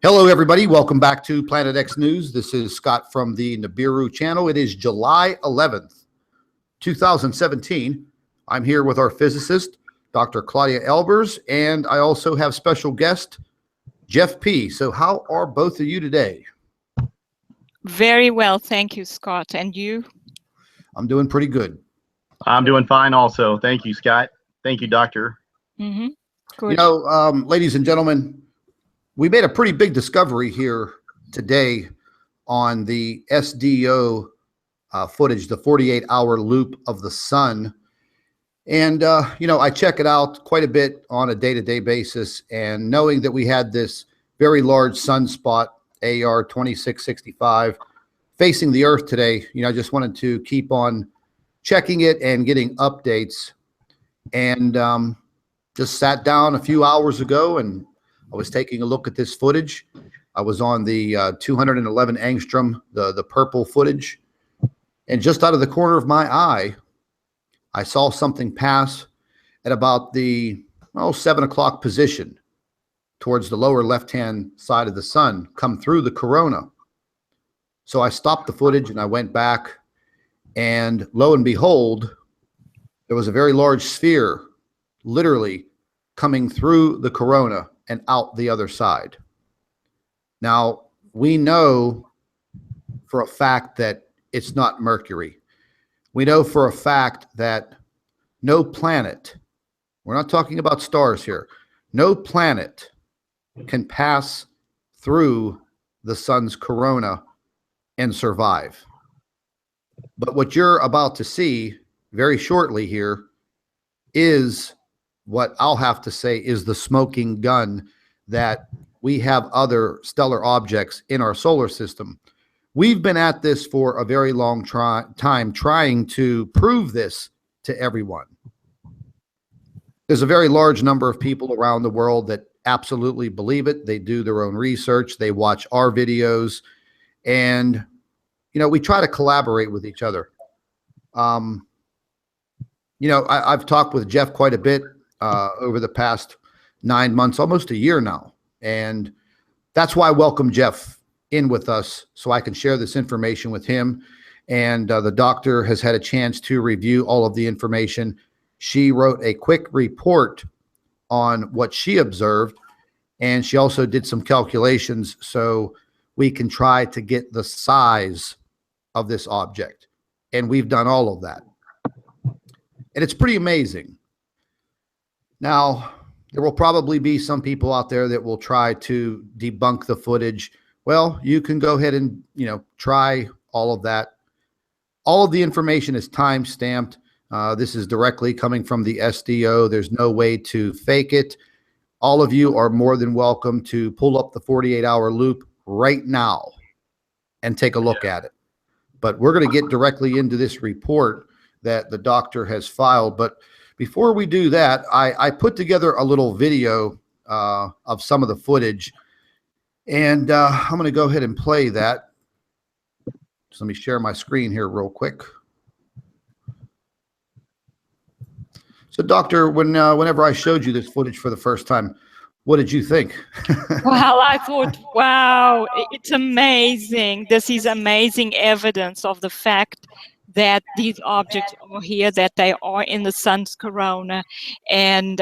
Hello, everybody. Welcome back to Planet X News. This is Scott from the Nibiru channel. It is July 11th, 2017. I'm here with our physicist, Dr. Claudia Albers, and I also have special guest, Jeff P. So how are both of you today? Very well, thank you, Scott. And you? I'm doing pretty good. I'm doing fine also. Thank you, Scott. Thank you, Doctor. Mm-hmm. Good. You know, ladies and gentlemen, we made a pretty big discovery here today on the SDO footage, the 48-hour loop of the sun. And, you know, I check it out quite a bit on a day-to-day basis. And knowing that we had this very large sunspot, AR 2665, facing the Earth today, you know, I just wanted to keep on checking it and getting updates. And just sat down a few hours ago and I was taking a look at this footage. I was on the 211 angstrom, the purple footage. And just out of the corner of my eye, I saw something pass at about the 7 o'clock position towards the lower left-hand side of the sun, come through the corona. So I stopped the footage and I went back, and lo and behold, there was a very large sphere literally coming through the corona and out the other side. Now, we know for a fact that it's not Mercury. We know for a fact that no planet, we're not talking about stars here, no planet can pass through the sun's corona and survive. But what you're about to see very shortly here is what I'll have to say is the smoking gun that we have other stellar objects in our solar system. We've been at this for a very long time trying to prove this to everyone. There's a very large number of people around the world that absolutely believe it. They do their own research. They watch our videos. And, you know, we try to collaborate with each other. You know, I've talked with Jeff quite a bit over the past 9 months, almost a year now. And that's why I welcome Jeff in with us so I can share this information with him. And the doctor has had a chance to review all of the information. She wrote a quick report on what she observed, and she also did some calculations so we can try to get the size of this object. And we've done all of that. And it's pretty amazing. Now, there will probably be some people out there that will try to debunk the footage. Well, you can go ahead and, you know, try all of that. All of the information is time-stamped. This is directly coming from the SDO. There's no way to fake it. All of you are more than welcome to pull up the 48-hour loop right now and take a look at it. But we're going to get directly into this report that the doctor has filed. But before we do that, I put together a little video of some of the footage, and I'm going to go ahead and play that. So let me share my screen here real quick. So, Doctor, whenever I showed you this footage for the first time, what did you think? Well, I thought, wow, it's amazing. This is amazing evidence of the fact that these objects are here, that they are in the sun's corona. And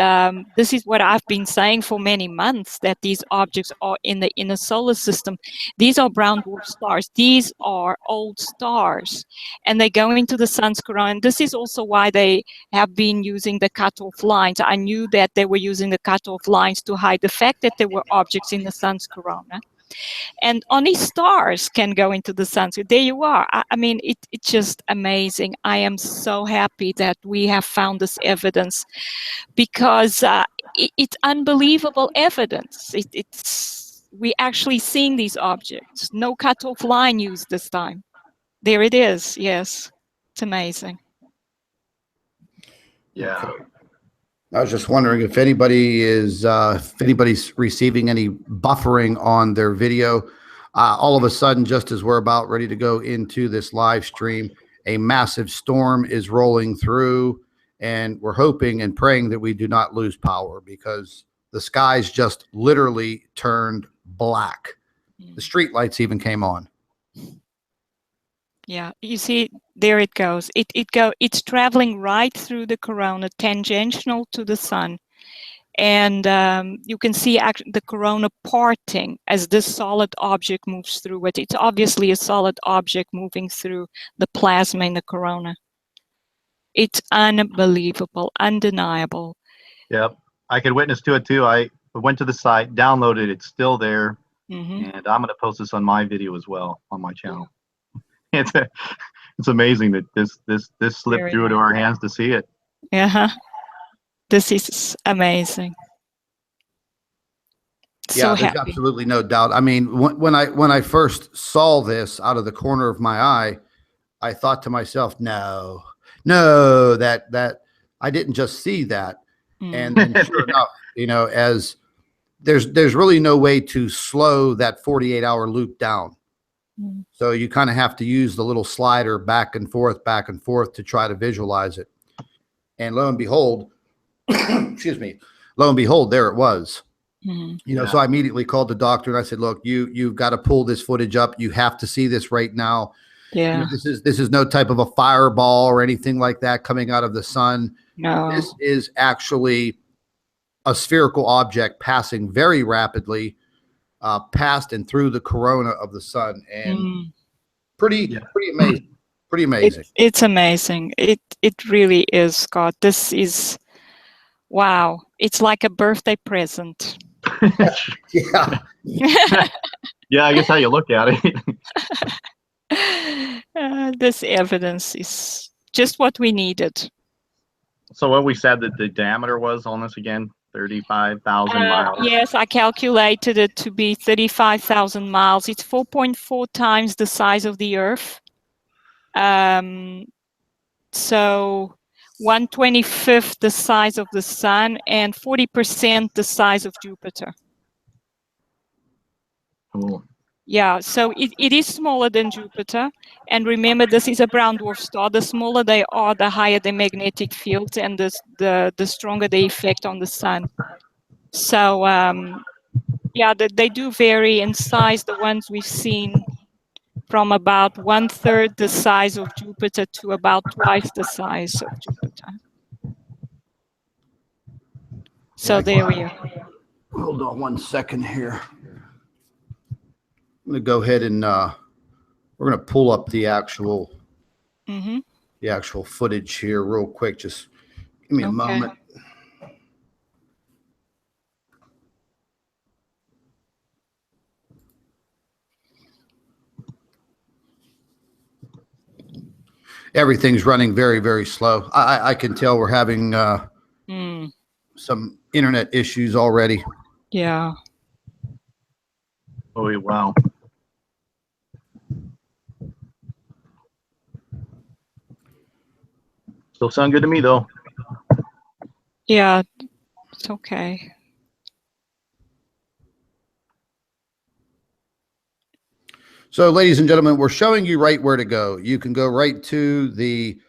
this is what I've been saying for many months, that these objects are in the inner solar system. These are brown dwarf stars. These are old stars. And they go into the sun's corona. And this is also why they have been using the cutoff lines. I knew that they were using the cutoff lines to hide the fact that there were objects in the sun's corona. And only stars can go into the sun. So there you are. I mean, it's just amazing. I am so happy that we have found this evidence, because it's unbelievable evidence. We're actually seeing these objects. No cutoff line used this time. There it is. Yes, it's amazing. Yeah. I was just wondering if anybody's receiving any buffering on their video. All of a sudden, just as we're about ready to go into this live stream, a massive storm is rolling through, and we're hoping and praying that we do not lose power, because the skies just literally turned black. The street lights even came on. Yeah, you see, there it goes. It's traveling right through the corona, tangential to the sun. And you can see the corona parting as this solid object moves through it. It's obviously a solid object moving through the plasma in the corona. It's unbelievable, undeniable. Yep. I could witness to it too. I went to the site, downloaded it. It's still there. Mm-hmm. And I'm going to post this on my video as well on my channel. It's amazing that this slipped Very through to our hands to see it. Yeah. This is amazing. Yeah, So there's happy. absolutely no doubt. I mean, when I first saw this out of the corner of my eye, I thought to myself, no, that I didn't just see that. And sure enough, you know, as there's really no way to slow that 48-hour loop down. So you kind of have to use the little slider back and forth to try to visualize it. And lo and behold, excuse me, lo and behold, there it was. You know, so I immediately called the doctor and I said, look, you've got to pull this footage up. You have to see this right now. Yeah. You know, this is no type of a fireball or anything like that coming out of the sun. No. This is actually a spherical object passing very rapidly past and through the corona of the sun, and pretty amazing. Pretty amazing. It's amazing. It really is, Scott. This is wow. It's like a birthday present. Yeah. Yeah, I guess how you look at it. This evidence is just what we needed. So what we said that the diameter was on this again, 35,000 miles. Yes, I calculated it to be 35,000 miles. It's 4.4 times the size of the Earth. So 1/25 the size of the Sun and 40% the size of Jupiter. Cool. Yeah, so it is smaller than Jupiter. And remember, this is a brown dwarf star. The smaller they are, the higher the magnetic field and the stronger the effect on the sun. So, yeah, they do vary in size. The ones we've seen from about 1/3 the size of Jupiter to about twice the size of Jupiter. So there we are. Hold on one second here. I'm going to go ahead and we're going to pull up the actual footage here real quick. Just give me a moment. Everything's running very, very slow. I can tell we're having some internet issues already. Yeah. Oh, wow. Still sound good to me, though. Yeah, it's okay. So, ladies and gentlemen, we're showing you right where to go. You can go right to the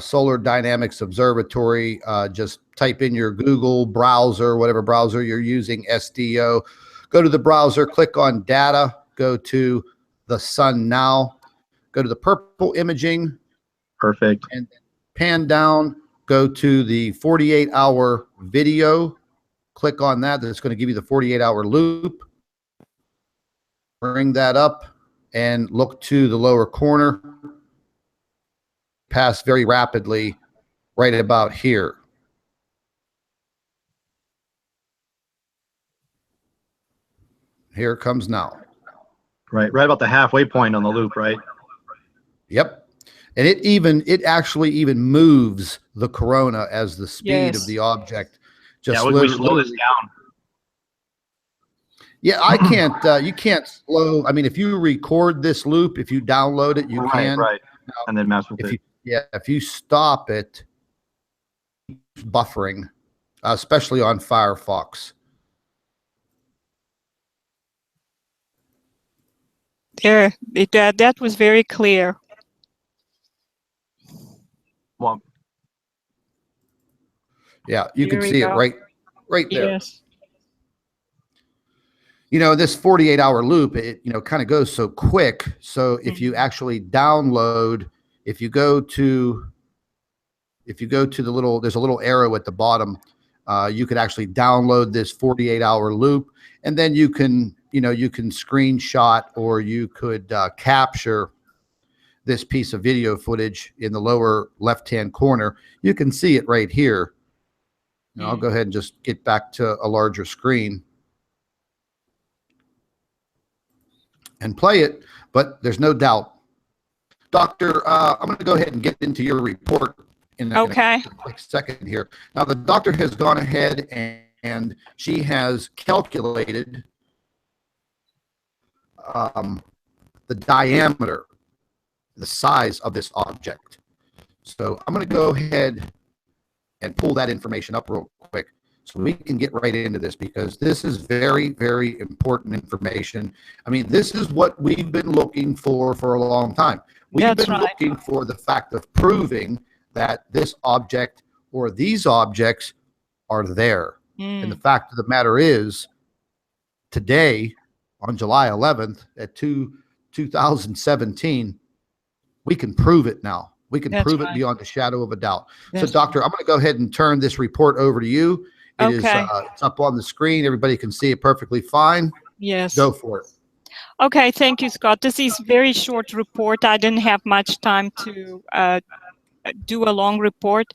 Solar Dynamics Observatory. Just type in your Google browser, whatever browser you're using, SDO. Go to the browser, click on data, go to the sun now, go to the purple imaging. Perfect. And pan down, go to the 48-hour video. Click on that. That's going to give you the 48-hour loop. Bring that up and look to the lower corner. Pass very rapidly right about here. Here it comes now. Right about the halfway point on the loop, right? Yep. And it actually even moves the corona as the speed of the object. Just we slow this down. Yeah, I can't. You can't slow. I mean, if you record this loop, if you download it, you can. Right. And then mess with it. If you stop it, it's buffering, especially on Firefox. There, that was very clear. Well, yeah, you can see it right there. Yes. This 48-hour loop, it, kind of goes so quick. So if you actually download, if you go to the there's a little arrow at the bottom, you could actually download this 48-hour loop, and then you can screenshot, or you could capture this piece of video footage in the lower left-hand corner. You can see it right here. Now, I'll go ahead and just get back to a larger screen and play it, but there's no doubt. Doctor, I'm going to go ahead and get into your report in a quick second here. Now, the doctor has gone ahead and she has calculated the diameter, the size of this object. So I'm going to go ahead and pull that information up real quick so we can get right into this, because this is very, very important information. I mean, this is what we've been looking for a long time. We've been looking for the fact of proving that this object or these objects are there. And the fact of the matter is, today, on July 11th at 2017, we can prove it now. We can prove it beyond a shadow of a doubt. So, Doctor, I'm going to go ahead and turn this report over to you. It is it's up on the screen. Everybody can see it perfectly fine. Yes. Go for it. Okay, thank you, Scott. This is very short report. I didn't have much time to do a long report,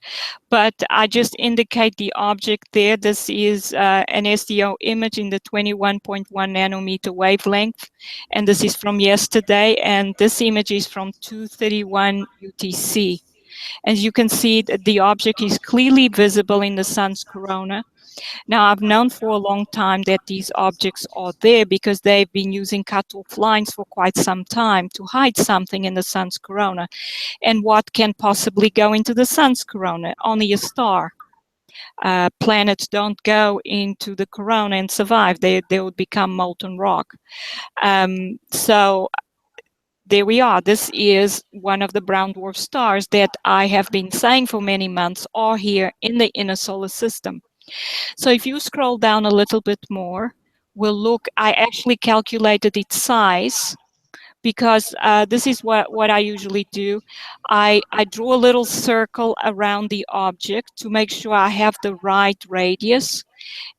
but I just indicate the object there. This is an SDO image in the 21.1 nanometer wavelength, and this is from yesterday, and this image is from 2:31 UTC. As you can see, the object is clearly visible in the sun's corona. Now, I've known for a long time that these objects are there because they've been using cutoff lines for quite some time to hide something in the sun's corona. And what can possibly go into the sun's corona? Only a star. Planets don't go into the corona and survive. They would become molten rock. So there we are. This is one of the brown dwarf stars that I have been saying for many months are here in the inner solar system. So if you scroll down a little bit more, we'll look. I actually calculated its size, because this is what I usually do. I draw a little circle around the object to make sure I have the right radius,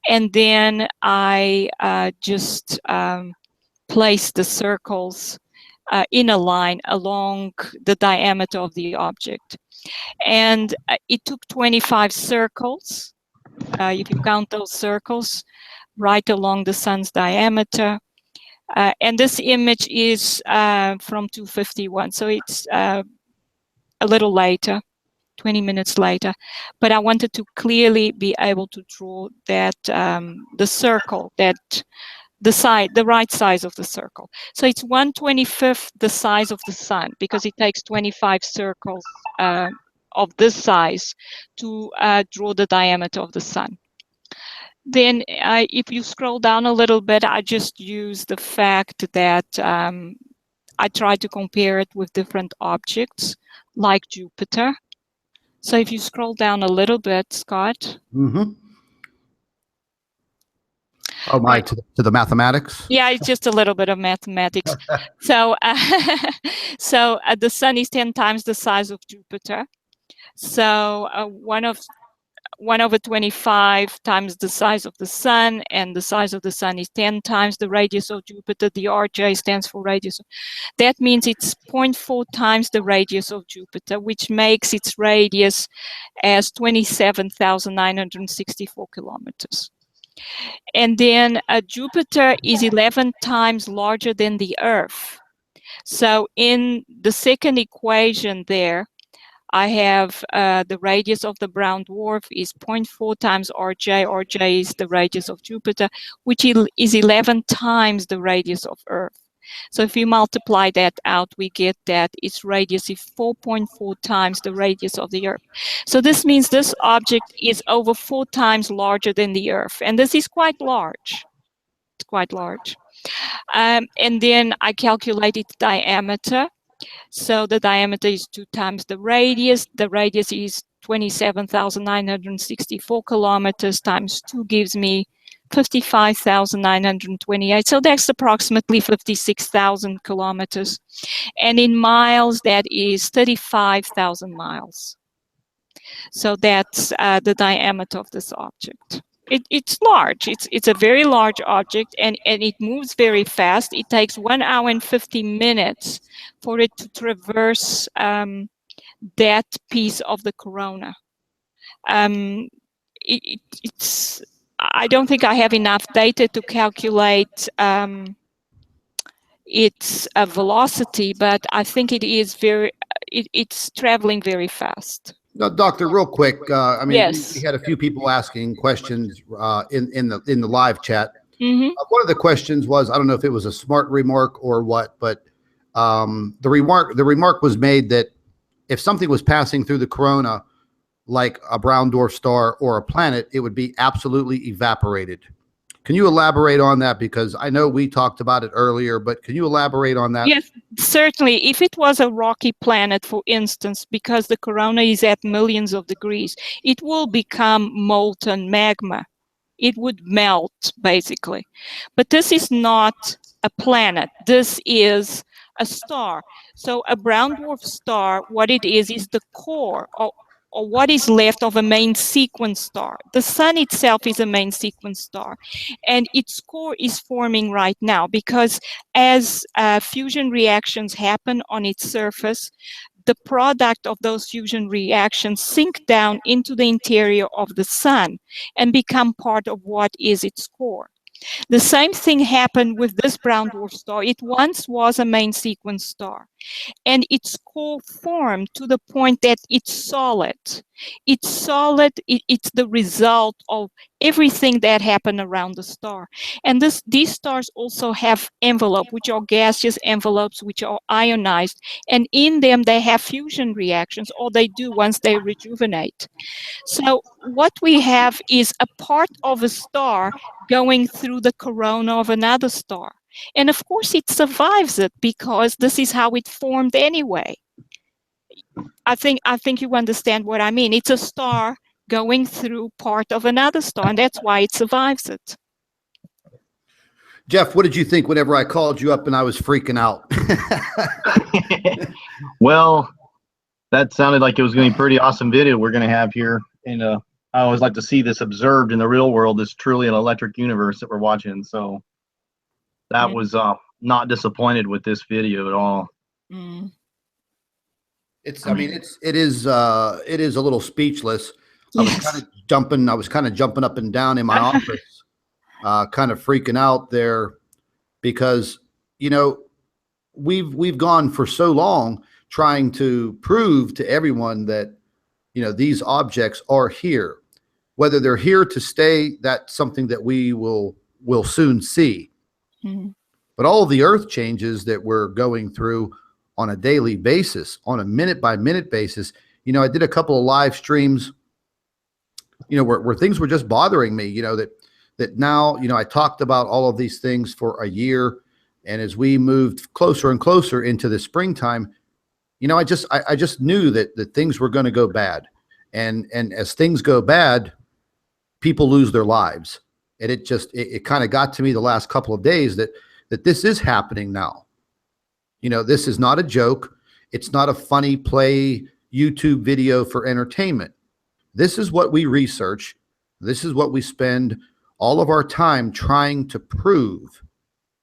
and then I just place the circles in a line along the diameter of the object. And it took 25 circles, if you count those circles, right along the sun's diameter. And this image is from 2:51, so it's a little later, 20 minutes later. But I wanted to clearly be able to draw that the circle, that the right size of the circle. So it's 1/25 the size of the sun, because it takes 25 circles of this size to draw the diameter of the sun. Then if you scroll down a little bit, I just use the fact that I try to compare it with different objects like Jupiter. So if you scroll down a little bit, Scott. Oh my, to the mathematics? Yeah, it's just a little bit of mathematics. So, the sun is 10 times the size of Jupiter. So 1/25 times the size of the sun, and the size of the sun is 10 times the radius of Jupiter. The RJ stands for radius. That means it's 0.4 times the radius of Jupiter, which makes its radius as 27,964 kilometers. And then Jupiter is 11 times larger than the Earth. So in the second equation there, I have the radius of the brown dwarf is 0.4 times RJ. RJ is the radius of Jupiter, which is 11 times the radius of Earth. So if you multiply that out, we get that its radius is 4.4 times the radius of the Earth. So this means this object is over 4 times larger than the Earth. And this is quite large. It's quite large. And then I calculate its diameter. So the diameter is 2 times the radius. The radius is 27,964 kilometers times 2 gives me 55,928. So that's approximately 56,000 kilometers. And in miles, that is 35,000 miles. So that's the diameter of this object. It's large. It's a very large object, and it moves very fast. It takes 1 hour and 50 minutes for it to traverse that piece of the corona. It's I don't think I have enough data to calculate its velocity, but I think it is it's traveling very fast. Now, Doctor, real quick, I mean, Yes. we had a few people asking questions in the live chat. Mm-hmm. One of the questions was, I don't know if it was a smart remark or what, but the remark was made that if something was passing through the corona, like a brown dwarf star or a planet, it would be absolutely evaporated. Can you elaborate on that? Because I know we talked about it earlier, but can you elaborate on that? Yes, certainly. If it was a rocky planet, for instance, because the corona is at millions of degrees, it will become molten magma. It would melt, basically. But this is not a planet. This is a star. So a brown dwarf star, what it is the core, or what is left of a main sequence star. The sun itself is a main sequence star, and its core is forming right now because as fusion reactions happen on its surface, the product of those fusion reactions sink down into the interior of the sun and become part of what is its core. The same thing happened with this brown dwarf star. It once was a main sequence star, and its core formed to the point that it's solid. It's solid. It's the result of everything that happened around the star. And these stars also have envelope, which are gaseous envelopes, which are ionized. And in them, they have fusion reactions, or they do once they rejuvenate. So what we have is a part of a star going through the corona of another star. And of course, it survives it because this is how it formed anyway. I think you understand what I mean. It's a star going through part of another star, and that's why it survives it. Jeff, what did you think whenever I called you up and I was freaking out? Well, that sounded like it was going to be a pretty awesome video we're going to have here. And I always like to see this observed in the real world. It's truly an electric universe that we're watching. So that was not disappointed with this video at all. Mm. I mean, it is a little speechless. I was kind of jumping up and down in my office, kind of freaking out there because, you know, we've gone for so long trying to prove to everyone that, you know, these objects are here. Whether they're here to stay, that's something that we will soon see. Mm-hmm. But all of the earth changes that we're going through on a daily basis, on a minute by minute basis. You know, I did a couple of live streams, you know, where things were just bothering me, you know, that now, you know, I talked about all of these things for a year. And as we moved closer and closer into the springtime, you know, I just knew that things were going to go bad. And as things go bad, people lose their lives. And it kind of got to me the last couple of days that this is happening now. You know, this is not a joke. It's not a funny play YouTube video for entertainment. This is what we research. This is what we spend all of our time trying to prove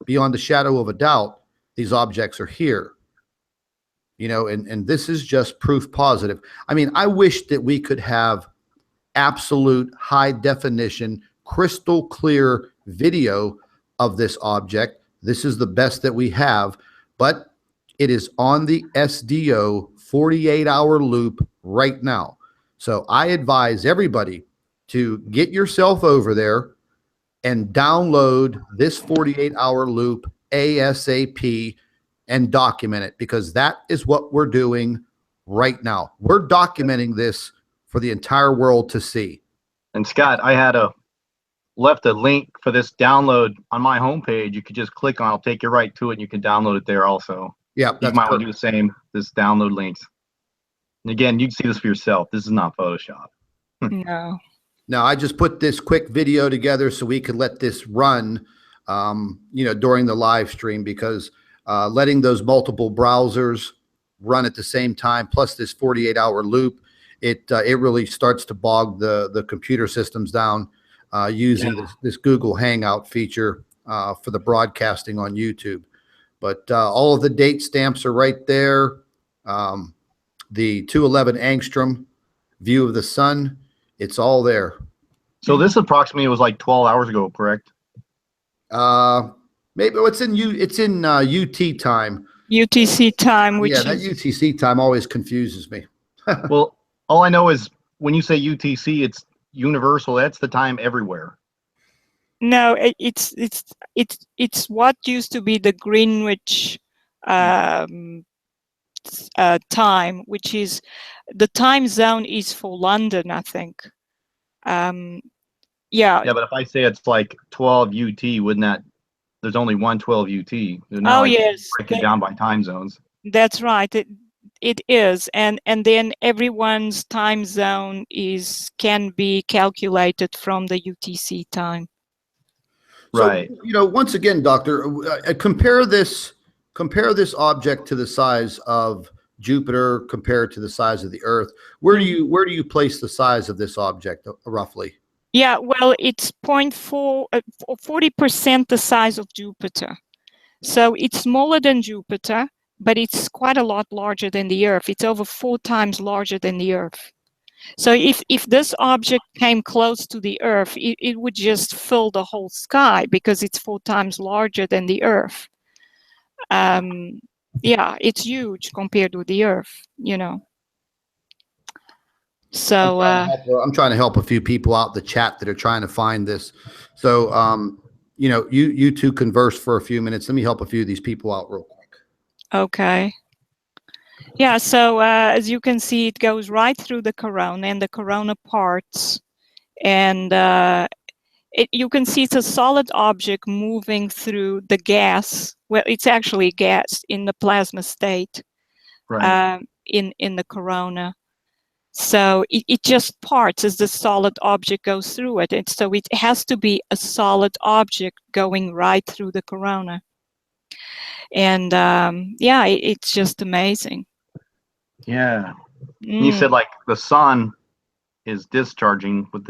beyond the shadow of a doubt. These objects are here. You know, and this is just proof positive. I mean, I wish that we could have absolute high definition, crystal clear video of this object. This is the best that we have, but it is on the SDO 48-hour loop right now. So I advise everybody to get yourself over there and download this 48-hour loop ASAP and document it, because that is what we're doing right now. We're documenting this for the entire world to see. And Scott, I had left a link for this download on my homepage. You could just click on it, it'll take you right to it, and you can download it there also. Yeah, you might want to do the same, this download links. And again, you can see this for yourself. This is not Photoshop. No. Now, I just put this quick video together so we could let this run, during the live stream, because letting those multiple browsers run at the same time, plus this 48-hour loop, it really starts to bog the computer systems down using this Google Hangout feature for the broadcasting on YouTube. But all of the date stamps are right there. The 211 angstrom view of the sun, it's all there. So this approximately was like 12 hours ago, correct? Maybe it's in UT time. UTC time, which that UTC time always confuses me. Well, all I know is when you say UTC, it's universal. That's the time everywhere. No, it's what used to be the Greenwich time, which is the time zone is for London, I think. Yeah, but if I say it's like 12 UT, wouldn't that, there's only one 12 UT. Oh, yes. Break it down by time zones. That's right. It is. And then everyone's time zone can be calculated from the UTC time. Right. So, once again, Doctor, compare this object to the size of Jupiter compared to the size of the Earth. Where do you place the size of this object roughly? Yeah, well, it's 40% the size of Jupiter. So it's smaller than Jupiter, but it's quite a lot larger than the Earth. It's over 4 times larger than the Earth. So if this object came close to the Earth, it would just fill the whole sky because it's 4 times larger than the Earth. Yeah, it's huge compared with the Earth, So I'm trying to help a few people out in the chat that are trying to find this. So you two converse for a few minutes. Let me help a few of these people out real quick. Okay. Yeah, so as you can see, it goes right through the corona and the corona parts, and you can see it's a solid object moving through the gas. Well, it's actually gas in the plasma state, right. In the corona. So it just parts as the solid object goes through it. And so it has to be a solid object going right through the corona. And yeah, it's just amazing. Yeah. You said like the sun is discharging with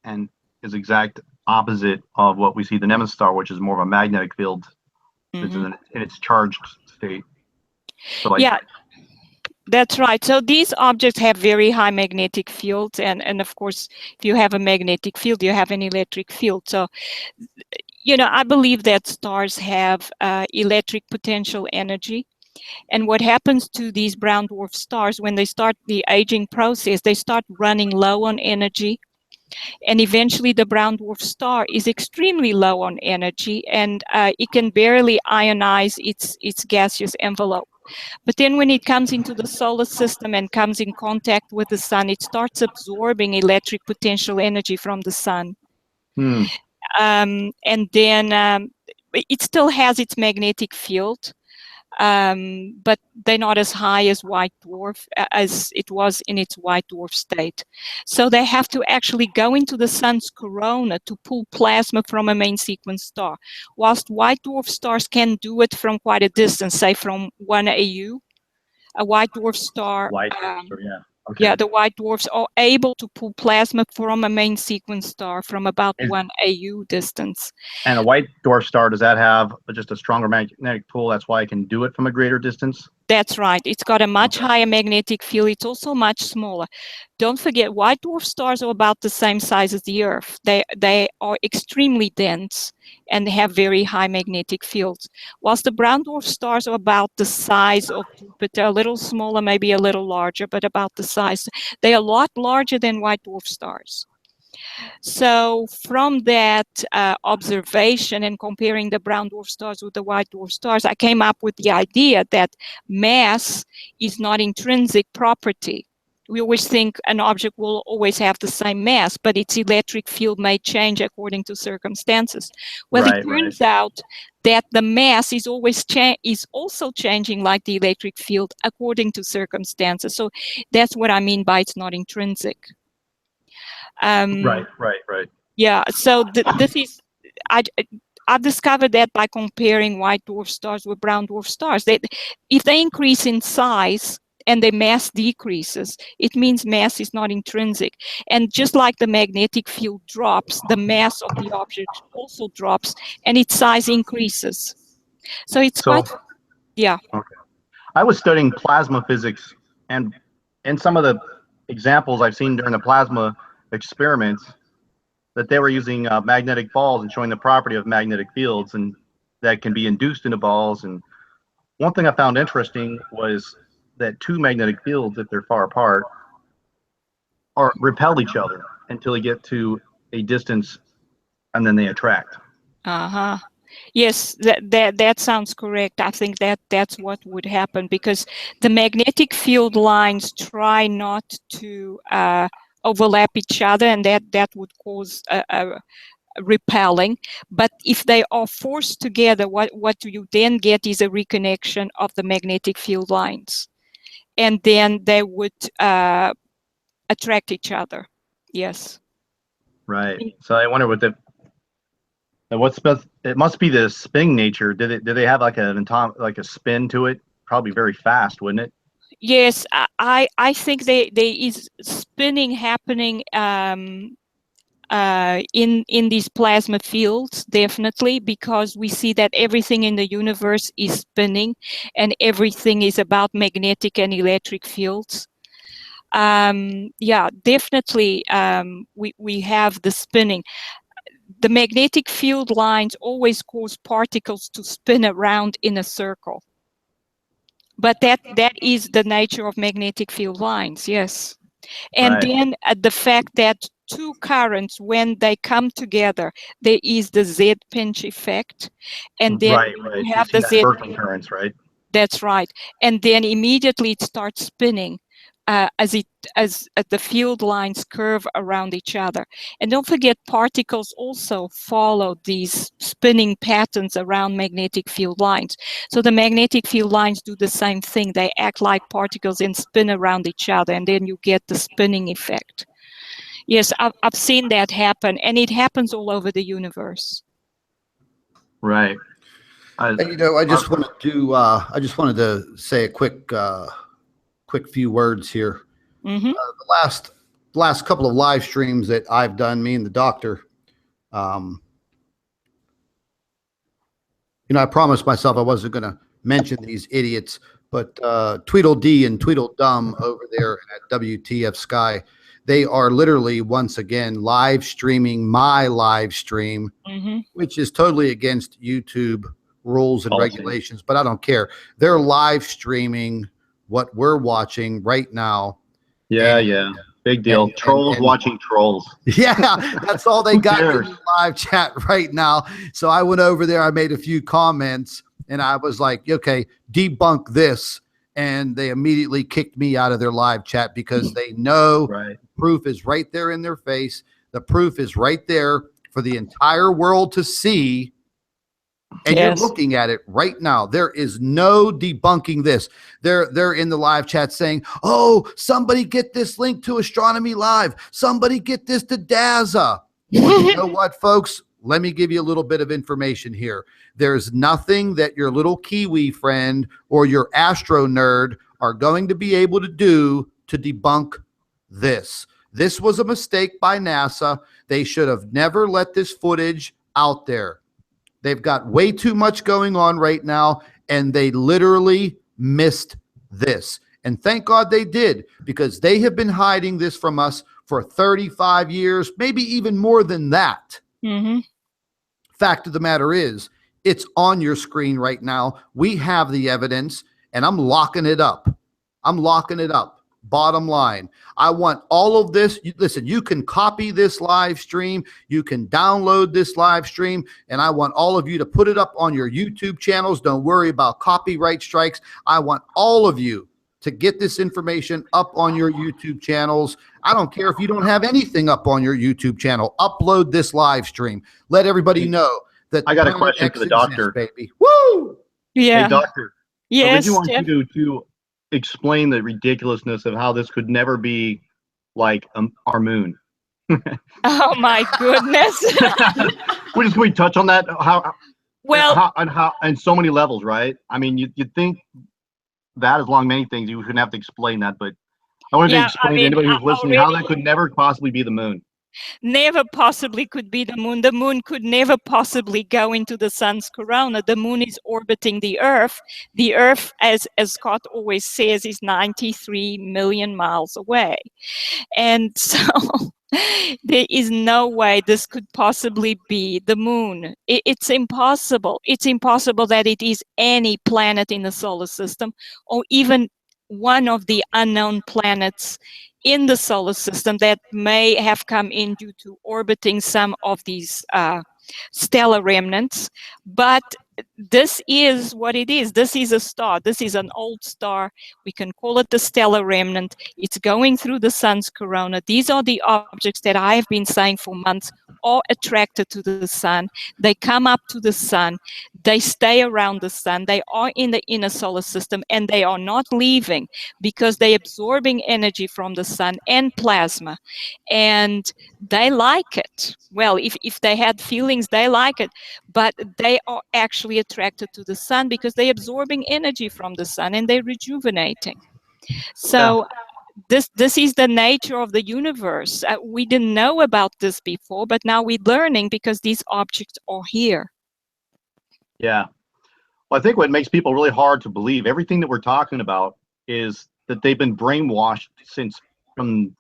and is exact opposite of what we see the Nemesis star, which is more of a magnetic field. It's in its charged state. So like, yeah. That's right. So these objects have very high magnetic fields. And of course, if you have a magnetic field, you have an electric field. So, I believe that stars have electric potential energy. And what happens to these brown dwarf stars, when they start the aging process, they start running low on energy. And eventually the brown dwarf star is extremely low on energy, and it can barely ionize its gaseous envelope. But then when it comes into the solar system and comes in contact with the sun, it starts absorbing electric potential energy from the sun. And then it still has its magnetic field, but they're not as high as white dwarf as it was in its white dwarf state. So they have to actually go into the sun's corona to pull plasma from a main sequence star. Whilst white dwarf stars can do it from quite a distance, say from 1 AU, a white dwarf star, Okay. yeah, the white dwarfs are able to pull plasma from a main sequence star from about 1 AU distance. And a white dwarf star, does that have just a stronger magnetic pull? That's why it can do it from a greater distance? That's right. It's got a much higher magnetic field. It's also much smaller. Don't forget, white dwarf stars are about the same size as the Earth. They are extremely dense and they have very high magnetic fields. Whilst the brown dwarf stars are about the size of Jupiter, a little smaller, maybe a little larger, but about the size. They're a lot larger than white dwarf stars. So from that observation and comparing the brown dwarf stars with the white dwarf stars, I came up with the idea that mass is not intrinsic property. We always think an object will always have the same mass, but its electric field may change according to circumstances. Well, it turns out that the mass is always is also changing like the electric field according to circumstances. So that's what I mean by it's not intrinsic. Right. Yeah, so this is, I discovered that by comparing white dwarf stars with brown dwarf stars. If they increase in size and their mass decreases, it means mass is not intrinsic. And just like the magnetic field drops, the mass of the object also drops and its size increases. So it's quite, yeah. Okay. I was studying plasma physics, and some of the examples I've seen during the plasma experiments, that they were using magnetic balls and showing the property of magnetic fields and that can be induced into balls. And one thing I found interesting was that two magnetic fields, if they're far apart, repel each other until they get to a distance, and then they attract. Yes, that sounds correct. I think that's what would happen, because the magnetic field lines try not to overlap each other, and that would cause a repelling. But if they are forced together, what you then get is a reconnection of the magnetic field lines, and then they would attract each other. Yes. Right. So I wonder what it must be the spin nature. Did they have like a spin to it? Probably very fast, wouldn't it? Yes, I think there is spinning happening in these plasma fields, definitely, because we see that everything in the universe is spinning, and everything is about magnetic and electric fields. Yeah, definitely, we have the spinning. The magnetic field lines always cause particles to spin around in a circle. But that is the nature of magnetic field lines, yes. And then the fact that two currents, when they come together, there is the Z pinch effect. And then you have the Z currents, right? That's right. And then immediately it starts spinning as the field lines curve around each other. And don't forget, particles also follow these spinning patterns around magnetic field lines. So the magnetic field lines do the same thing. They act like particles and spin around each other, and then you get the spinning effect. Yes, I've seen that happen, and it happens all over the universe. Right. I just wanted to say a quick few words here. Mm-hmm. The last couple of live streams that I've done, me and the doctor, I promised myself I wasn't going to mention these idiots, but Tweedledee and Tweedledum over there at WTF Sky, they are literally once again live streaming my live stream, which is totally against YouTube rules and regulations, but I don't care. They're live streaming what we're watching right now. Yeah. Big deal. Trolls watching trolls. Yeah, that's all they got in the live chat right now. So I went over there, I made a few comments, and I was like, okay, debunk this. And they immediately kicked me out of their live chat because they know proof is right there in their face. The proof is right there for the entire world to see. And you're looking at it right now. There is no debunking this. They're in the live chat saying, oh, somebody get this link to Astronomy Live. Somebody get this to DAZA. Well, you know what, folks? Let me give you a little bit of information here. There's nothing that your little Kiwi friend or your astro nerd are going to be able to do to debunk this. This was a mistake by NASA. They should have never let this footage out there. They've got way too much going on right now, and they literally missed this. And thank God they did, because they have been hiding this from us for 35 years, maybe even more than that. Fact of the matter is, it's on your screen right now. We have the evidence, and I'm locking it up. Bottom line, I want all of this. Listen, you can copy this live stream. You can download this live stream, and I want all of you to put it up on your YouTube channels. Don't worry about copyright strikes. I want all of you to get this information up on your YouTube channels. I don't care if you don't have anything up on your YouTube channel. Upload this live stream. Let everybody know that. I got a question for the doctor. Baby. Woo! Yeah. Hey, doctor. Yes. I want you to explain the ridiculousness of how this could never be like our moon. Oh my goodness. We touch on that? Well, How and so many levels, right? I mean, you'd think that as long many things you shouldn't have to explain that, but I wanted to yeah, explain I to mean, anybody who's listening how already that could never possibly be the moon. never possibly could be the moon. The moon could never possibly go into the sun's corona. The moon is orbiting the Earth. The Earth, as Scott always says, is 93 million miles away. And so there is no way this could possibly be the moon. It's impossible. It's impossible that it is any planet in the solar system, or even one of the unknown planets in the solar system that may have come in due to orbiting some of these stellar remnants. But this is what it is. This is a star. This is an old star. We can call it the stellar remnant. It's going through the sun's corona. These are the objects that I have been saying for months are attracted to the sun. They come up to the sun. They stay around the sun. They are in the inner solar system, and they are not leaving because they're absorbing energy from the sun and plasma. And they like it. Well, if they had feelings, they like it. But they are actually attracted to the sun because they're absorbing energy from the sun and they're rejuvenating. So this is the nature of the universe. We didn't know about this before, but now we're learning because these objects are here. Yeah. Well, I think what makes people really hard to believe, everything that we're talking about, is that they've been brainwashed since from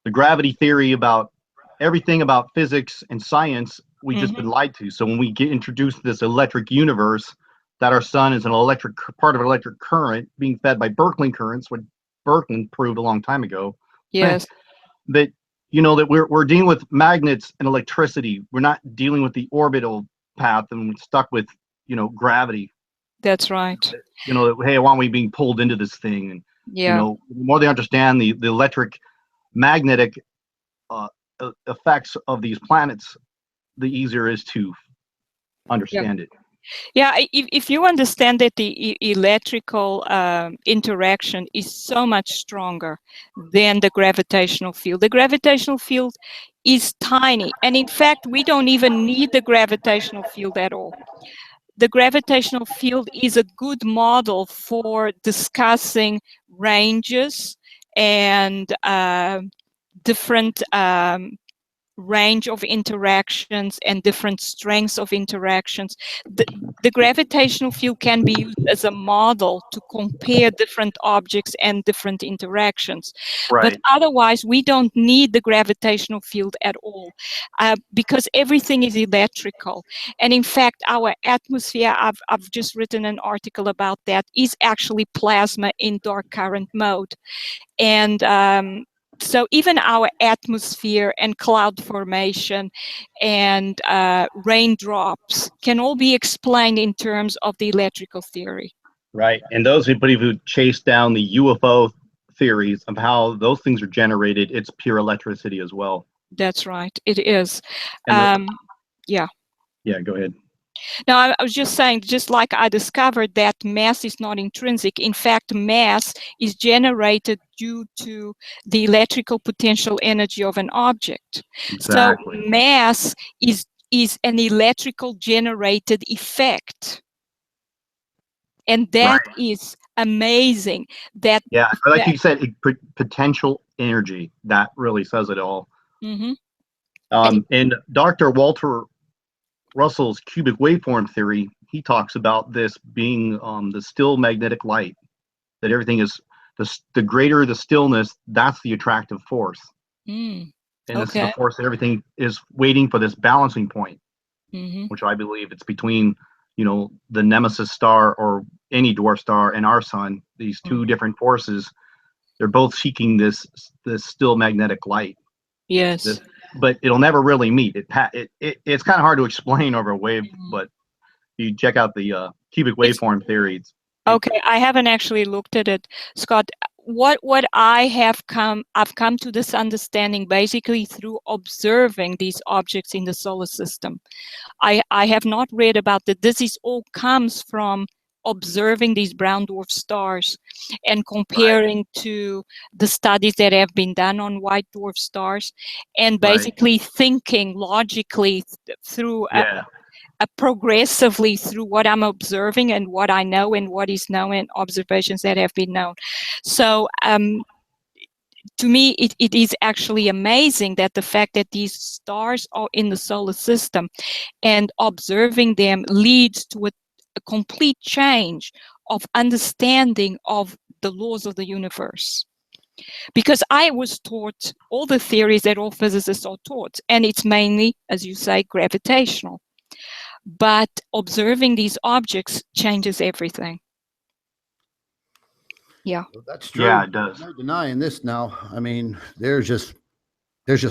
the gravity theory about everything about physics and science. We've just been lied to. So when we get introduced to this electric universe, that our sun is an electric part of an electric current being fed by Birkeland currents, what Birkeland proved a long time ago. Yes. That that we're dealing with magnets and electricity. We're not dealing with the orbital path and we're stuck with gravity. That's right. Hey, why aren't we being pulled into this thing? And Yeah. the more they understand the electric magnetic effects of these planets, the easier it is to understand it. Yeah, if you understand that the electrical interaction is so much stronger than the gravitational field. The gravitational field is tiny. And in fact, we don't even need the gravitational field at all. The gravitational field is a good model for discussing ranges and different range of interactions and different strengths of interactions. The gravitational field can be used as a model to compare different objects and different interactions. Right. But otherwise, we don't need the gravitational field at all because everything is electrical. And in fact, our atmosphere, I've just written an article about that, is actually plasma in dark current mode. And so even our atmosphere and cloud formation and raindrops can all be explained in terms of the electrical theory. Right. And those anybody who chase down the UFO theories of how those things are generated, it's pure electricity as well. That's right. It is. Yeah. Yeah, go ahead. Now, I was just saying, just like I discovered that mass is not intrinsic. In fact, mass is generated due to the electrical potential energy of an object. Exactly. So mass is an electrical generated effect. And that is amazing. That like you said, potential energy. That really says it all. And Dr. Walter Russell's cubic waveform theory, he talks about this being the still magnetic light, that everything is the greater the stillness, that's the attractive force. And this is the force that everything is waiting for, this balancing point, which I believe it's between the nemesis star or any dwarf star and our sun. These two different forces, they're both seeking this still magnetic light. Yes. But it'll never really meet. It's kind of hard to explain over a wave, but you check out the cubic waveform theories. Okay, I haven't actually looked at it, Scott. What I've come to this understanding basically through observing these objects in the solar system. I have not read about that. This is all comes from observing these brown dwarf stars and comparing to the studies that have been done on white dwarf stars, and basically thinking logically through progressively through what I'm observing and what I know and what is known and observations that have been known. So to me, it is actually amazing that the fact that these stars are in the solar system and observing them leads to a complete change of understanding of the laws of the universe. Because I was taught all the theories that all physicists are taught, and it's mainly, as you say, gravitational. But observing these objects changes everything. Yeah. Well, that's true. Yeah, it does. No denying this now. I mean, there's just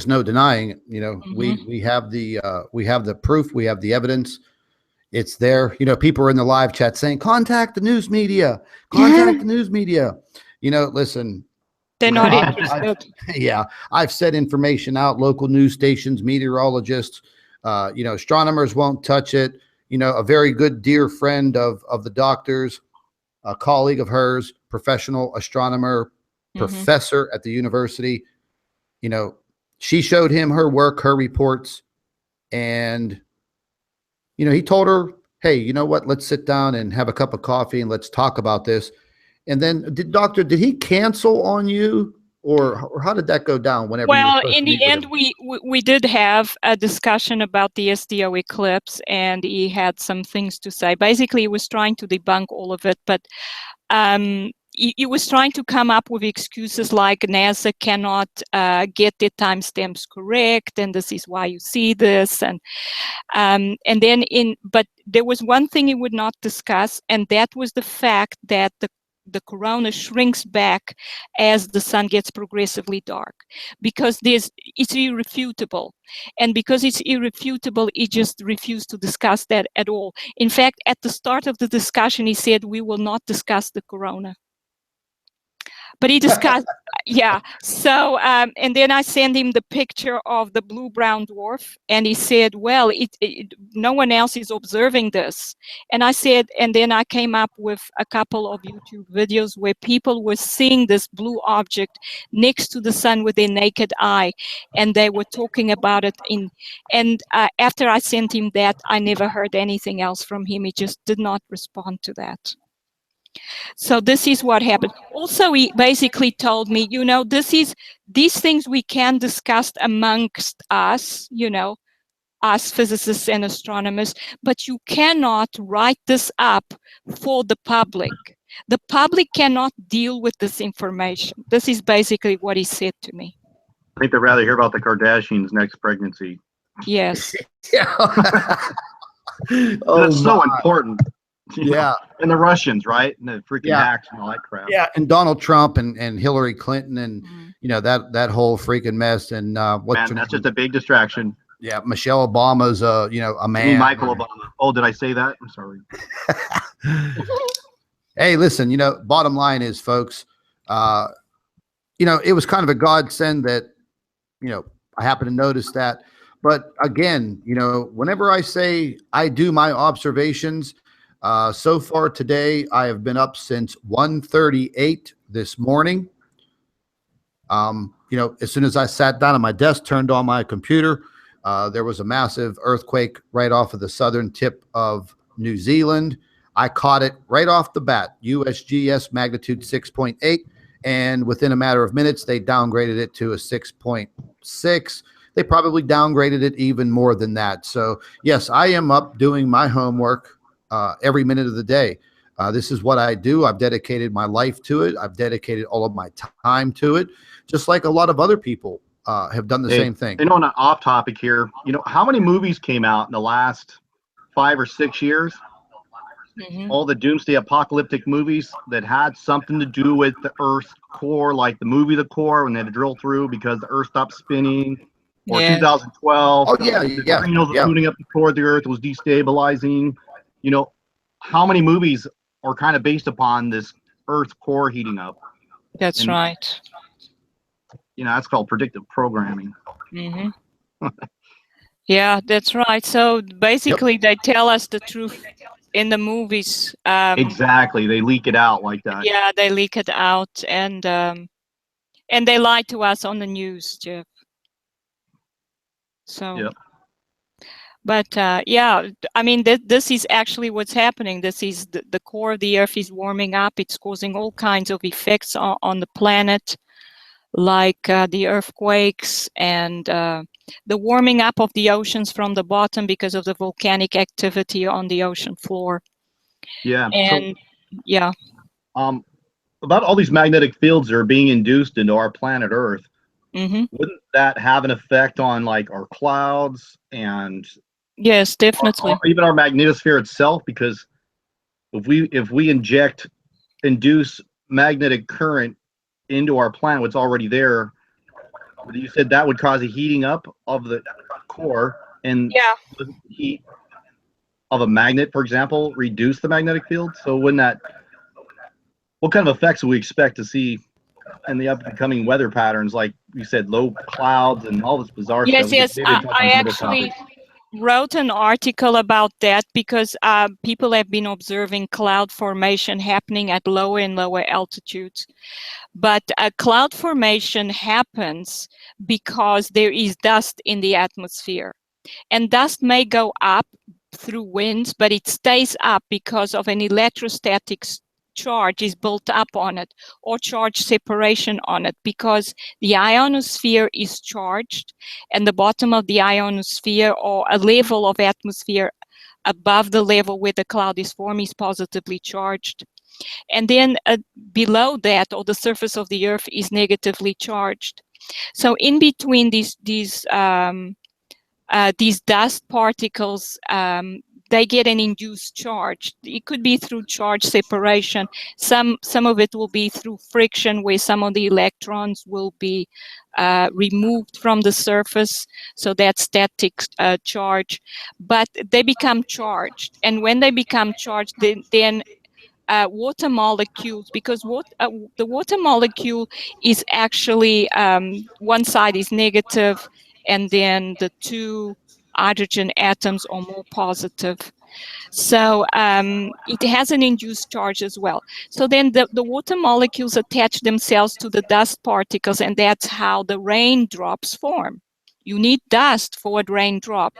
no denying it. You know, we have the proof, we have the evidence. It's there. You know, people are in the live chat saying, contact the news media, contact the news media. You know, listen. They're not interested. I've set information out, local news stations, meteorologists, you know, astronomers won't touch it. You know, a very good dear friend of the doctor's, a colleague of hers, professional astronomer, professor at the university, you know, she showed him her work, her reports, and, you know, he told her, hey, you know what, let's sit down and have a cup of coffee and let's talk about this. And then did he cancel on you, or how did that go down whenever you were supposed in to meet the with end, him? we did have a discussion about the SDO eclipse, and he had some things to say. Basically, he was trying to debunk all of it, but he was trying to come up with excuses like NASA cannot get their timestamps correct, and this is why you see this, and then but there was one thing he would not discuss, and that was the fact that the corona shrinks back as the sun gets progressively dark, because it's irrefutable. And because it's irrefutable, he just refused to discuss that at all. In fact, at the start of the discussion, he said, we will not discuss the corona. But he discussed, So, and then I sent him the picture of the blue-brown dwarf, and he said, well, no one else is observing this. And I said, and then I came up with a couple of YouTube videos where people were seeing this blue object next to the sun with their naked eye, and they were talking about it after I sent him that, I never heard anything else from him. He just did not respond to that. So this is what happened. Also, he basically told me, you know, these things we can discuss amongst us, you know, us physicists and astronomers, but you cannot write this up for the public. The public cannot deal with this information. This is basically what he said to me. I think they'd rather hear about the Kardashians' next pregnancy. Yes. That's so important. Yeah. And the Russians, right? And the freaking hacks and all that crap. Yeah. And Donald Trump and Hillary Clinton and, you know, that whole freaking mess. And that's just a big distraction. Yeah. Michelle Obama's, you know, a man. Michael Obama. Oh, did I say that? I'm sorry. Hey, listen, you know, bottom line is, folks, you know, it was kind of a godsend that, you know, I happened to notice that. But again, you know, whenever I say I do my observations, so far today, I have been up since 1:38 this morning. You know, as soon as I sat down at my desk, turned on my computer, there was a massive earthquake right off of the southern tip of New Zealand. I caught it right off the bat, USGS magnitude 6.8, and within a matter of minutes, they downgraded it to a 6.6. They probably downgraded it even more than that. So yes, I am up doing my homework every minute of the day. This is what I do. I've dedicated my life to it. I've dedicated all of my time to it, just like a lot of other people have done the same thing. And on an off topic here, you know, how many movies came out in the last 5 or 6 years? All the doomsday apocalyptic movies that had something to do with the Earth's core, like the movie The Core, when they had to drill through because the Earth stopped spinning, or 2012. Oh, yeah. The neutrinos were shooting up toward the Earth, was destabilizing. You know, how many movies are kind of based upon this Earth's core heating up? That's right. You know, that's called predictive programming. Yeah, that's right. So basically, they tell us the truth in the movies. Exactly. They leak it out like that. Yeah, they leak it out, and they lie to us on the news, Jeff. So. Yep. But yeah, I mean, this is actually what's happening. This is the core of the Earth is warming up. It's causing all kinds of effects on the planet, like the earthquakes and the warming up of the oceans from the bottom because of the volcanic activity on the ocean floor. Yeah. And yeah. About all these magnetic fields that are being induced into our planet Earth, wouldn't that have an effect on like our clouds and yes, definitely, or even our magnetosphere itself? Because if we induce magnetic current into our planet, what's already there, you said that would cause a heating up of the core, and the heat of a magnet, for example, reduce the magnetic field. So wouldn't that, what kind of effects would we expect to see in the upcoming weather patterns, like you said, low clouds and all this bizarre stuff? Yes. I actually wrote an article about that because people have been observing cloud formation happening at lower and lower altitudes. But cloud formation happens because there is dust in the atmosphere. And dust may go up through winds, but it stays up because of an electrostatic charge is built up on it, or charge separation on it, because the ionosphere is charged, and the bottom of the ionosphere, or a level of atmosphere above the level where the cloud is formed, is positively charged. And then below that, or the surface of the Earth, is negatively charged. So in between these dust particles, they get an induced charge. It could be through charge separation. Some of it will be through friction, where some of the electrons will be removed from the surface, so that's static charge. But they become charged, and when they become charged, then water molecules, because the water molecule is actually, one side is negative, and then the two hydrogen atoms are more positive. So it has an induced charge as well. So then the water molecules attach themselves to the dust particles, and that's how the raindrops form. You need dust for a raindrop.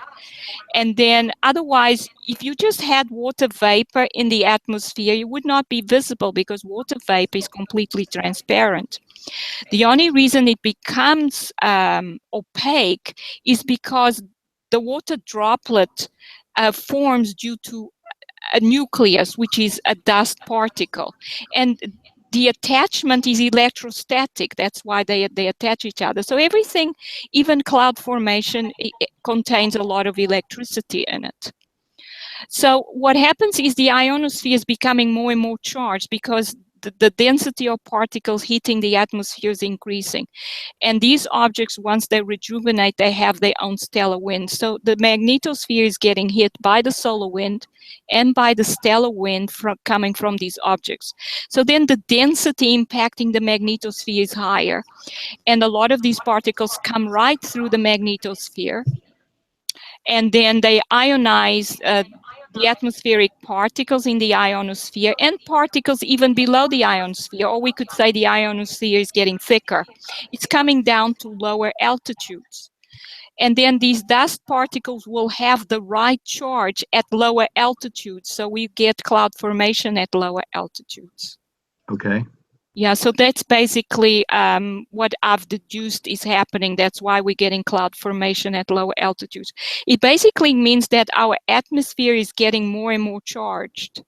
And then otherwise, if you just had water vapor in the atmosphere, it would not be visible, because water vapor is completely transparent. The only reason it becomes opaque is because the water droplet forms due to a nucleus, which is a dust particle. And the attachment is electrostatic. That's why they attach each other. So everything, even cloud formation, it contains a lot of electricity in it. So what happens is the ionosphere is becoming more and more charged, because the density of particles hitting the atmosphere is increasing. And these objects, once they rejuvenate, they have their own stellar wind. So the magnetosphere is getting hit by the solar wind and by the stellar wind coming from these objects. So then the density impacting the magnetosphere is higher. And a lot of these particles come right through the magnetosphere. And then they ionize the atmospheric particles in the ionosphere, and particles even below the ionosphere, or we could say the ionosphere is getting thicker. It's coming down to lower altitudes. And then these dust particles will have the right charge at lower altitudes, so we get cloud formation at lower altitudes. Okay. Yeah, so that's basically what I've deduced is happening. That's why we're getting cloud formation at lower altitudes. It basically means that our atmosphere is getting more and more charged,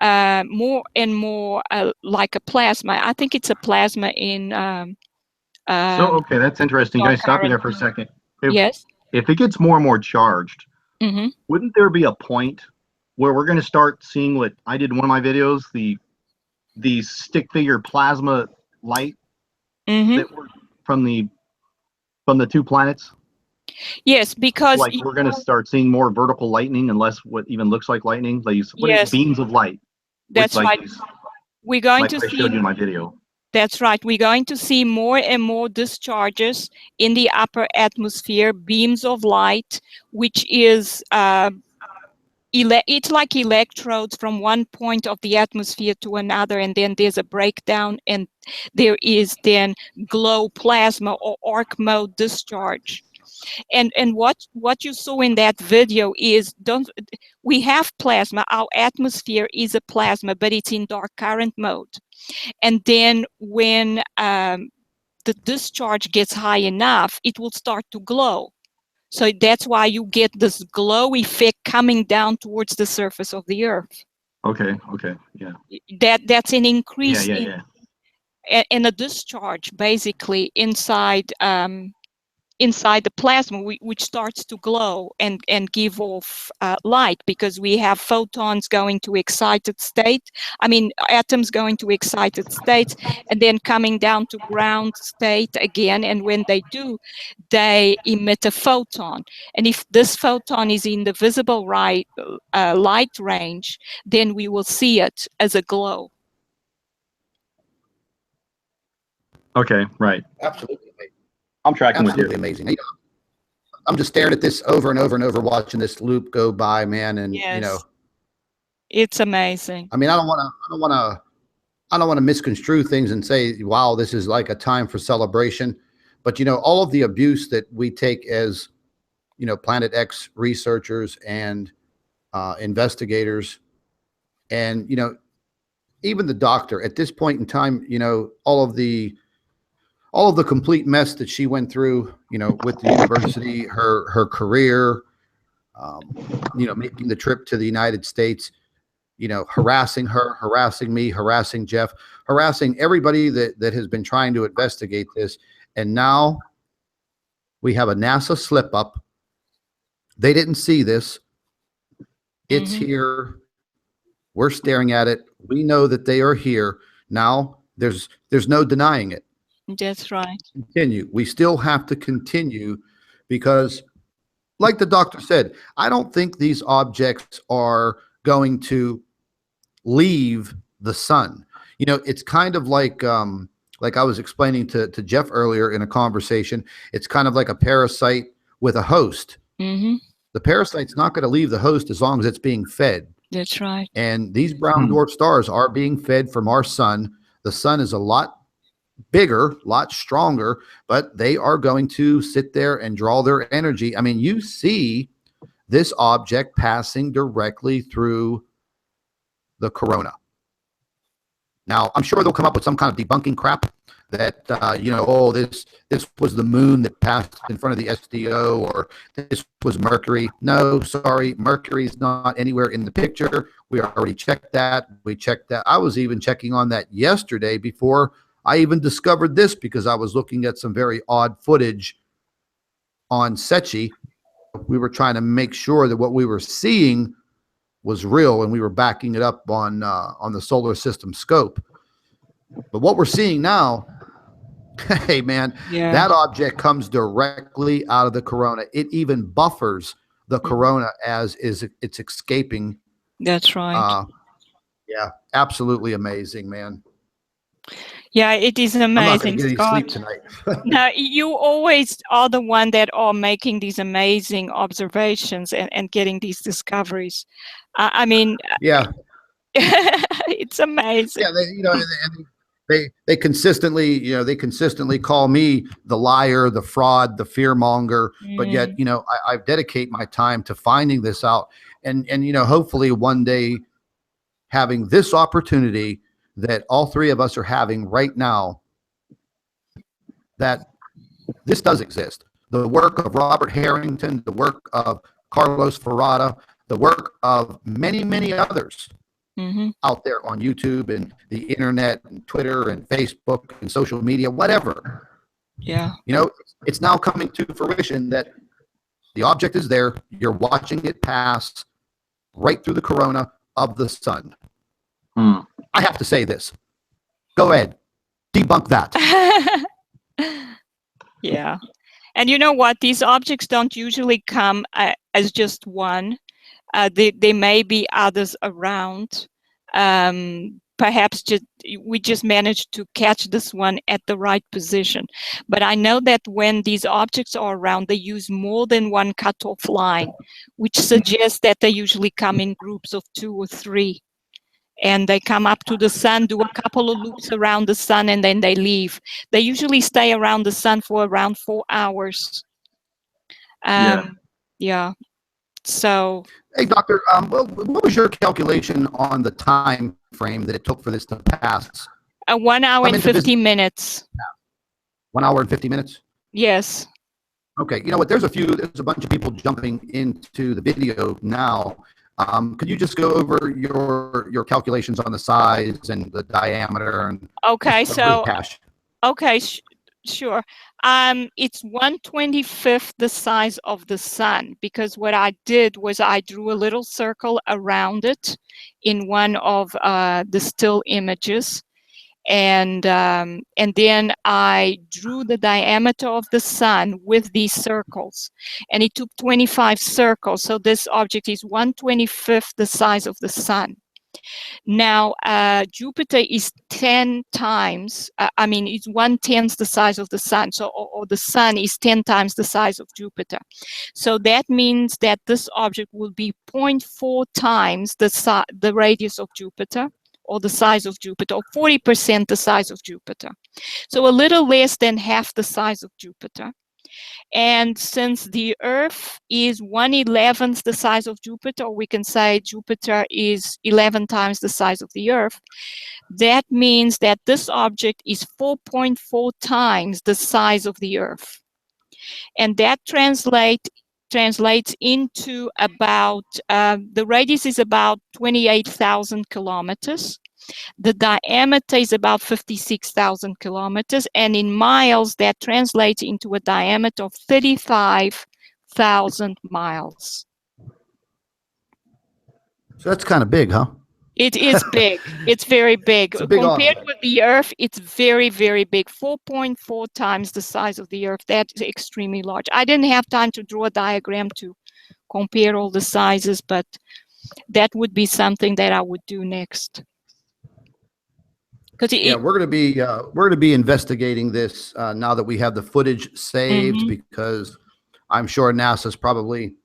more and more like a plasma. I think it's a plasma in. So, okay, that's interesting. Can I stop you there for a second? Yes. If it gets more and more charged, wouldn't there be a point where we're going to start seeing what I did in one of my videos, the stick figure plasma light that were from the two planets? Yes, because like we're going to start seeing more vertical lightning and less what even looks like lightning. What beams of light? That's right. We're going to see. I showed you in my video. That's right. We're going to see more and more discharges in the upper atmosphere, beams of light, which is it's like electrodes from one point of the atmosphere to another, and then there's a breakdown, and there is then glow plasma or arc mode discharge. And what you saw in that video is, we have plasma. Our atmosphere is a plasma, but it's in dark current mode. And then when the discharge gets high enough, it will start to glow. So that's why you get this glow effect coming down towards the surface of the Earth. Okay. Yeah. That's an increase Yeah. in a discharge, basically, inside the plasma, which starts to glow and give off light, because we have photons going to excited state. I mean, atoms going to excited states and then coming down to ground state again. And when they do, they emit a photon. And if this photon is in the visible light range, then we will see it as a glow. Okay, right. Absolutely amazing. I'm tracking with Absolutely you. amazing. You know, I'm just staring at this over and over and over, watching this loop go by, man. And Yes. you know, It's amazing. I mean, I don't want to misconstrue things and say, wow, this is like a time for celebration. But you know, all of the abuse that we take as, you know, Planet X researchers and investigators, and you know, even the doctor at this point in time, you know, all of the complete mess that she went through, you know, with the university, her career, you know, making the trip to the United States, you know, harassing her, harassing me, harassing Jeff, harassing everybody that has been trying to investigate this. And now we have a NASA slip up. They didn't see this. It's here. We're staring at it. We know that they are here. Now there's no denying it. That's right. Continue. We still have to continue, because like the doctor said, I don't think these objects are going to leave the sun. You know, it's kind of like I was explaining to Jeff earlier in a conversation, it's kind of like a parasite with a host. The parasite's not going to leave the host as long as it's being fed. That's right. And these brown dwarf stars are being fed from our sun. The sun is a lot bigger, a lot stronger, but they are going to sit there and draw their energy. I mean, you see this object passing directly through the corona. Now, I'm sure they'll come up with some kind of debunking crap that, you know, oh, this was the moon that passed in front of the SDO, or this was Mercury. No, sorry, Mercury is not anywhere in the picture. We already checked that. We checked that. I was even checking on that yesterday before I even discovered this, because I was looking at some very odd footage on Secchi. We were trying to make sure that what we were seeing was real, and we were backing it up on the solar system scope. But what we're seeing now, hey man, that object comes directly out of the corona. It even buffers the corona as it's escaping. That's right. Yeah, absolutely amazing, man. Yeah, it is amazing. I'm not going to get any sleep tonight. Now, you always are the one that are making these amazing observations and getting these discoveries. I mean, yeah, it's amazing. Yeah, you know, they consistently, you know, they consistently call me the liar, the fraud, the fearmonger. But yet, you know, I dedicate my time to finding this out, and you know, hopefully one day, having this opportunity that all three of us are having right now, that this does exist. The work of Robert Harrington, the work of Carlos Ferrata, the work of many, many others out there on YouTube and the internet and Twitter and Facebook and social media, whatever. Yeah. You know, it's now coming to fruition that the object is there. You're watching it pass right through the corona of the sun. I have to say this. Go ahead. Debunk that. Yeah. And you know what? These objects don't usually come as just one. There may be others around. perhaps we just managed to catch this one at the right position. But I know that when these objects are around, they use more than one cutoff line, which suggests that they usually come in groups of 2 or 3. And they come up to the sun, do a couple of loops around the sun, and then they leave. They usually stay around the sun for around 4 hours. Yeah. So. Hey, Doctor, what was your calculation on the time frame that it took for this to pass? 1 hour and 50 minutes. 1 hour and 50 minutes? Yes. Okay. You know what? There's a bunch of people jumping into the video now. Could you just go over your calculations on the size and the diameter and okay, so cash? Okay, sure. It's 1/25 the size of the sun, because what I did was I drew a little circle around it in one of the still images. And then I drew the diameter of the sun with these circles, and it took 25 circles. So this object is 1/25 the size of the sun. Now, Jupiter is 10 times, it's 1/10 the size of the sun. So, or the sun is 10 times the size of Jupiter. So that means that this object will be 0.4 times the radius of Jupiter, or the size of Jupiter, or 40% the size of Jupiter. So a little less than half the size of Jupiter. And since the Earth is 1/11 the size of Jupiter, or we can say Jupiter is 11 times the size of the Earth, that means that this object is 4.4 times the size of the Earth. And that translates into about, the radius is about 28,000 kilometers. The diameter is about 56,000 kilometers. And in miles, that translates into a diameter of 35,000 miles. So that's kind of big, huh? It is big. It's very big. Compared with the Earth, it's very, very big. 4.4 times the size of the Earth. That's extremely large. I didn't have time to draw a diagram to compare all the sizes, but that would be something that I would do next. We're going to be investigating this now that we have the footage saved, because I'm sure NASA's probably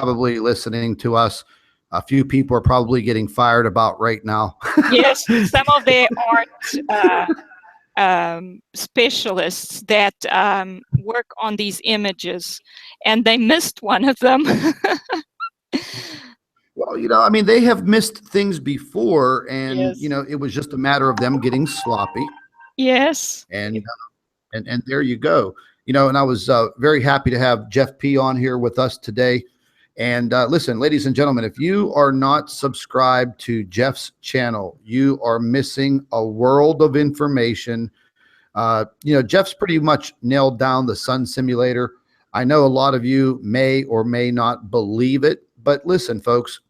listening to us. A few people are probably getting fired about right now. Yes, some of their art specialists that work on these images, and they missed one of them. Well, they have missed things before, and yes. It was just a matter of them getting sloppy. Yes. And there you go. And I was very happy to have Jeff P. on here with us today. And listen, ladies and gentlemen, if you are not subscribed to Jeff's channel, you are missing a world of information. Jeff's pretty much nailed down the sun simulator. I know a lot of you may or may not believe it, but listen, folks,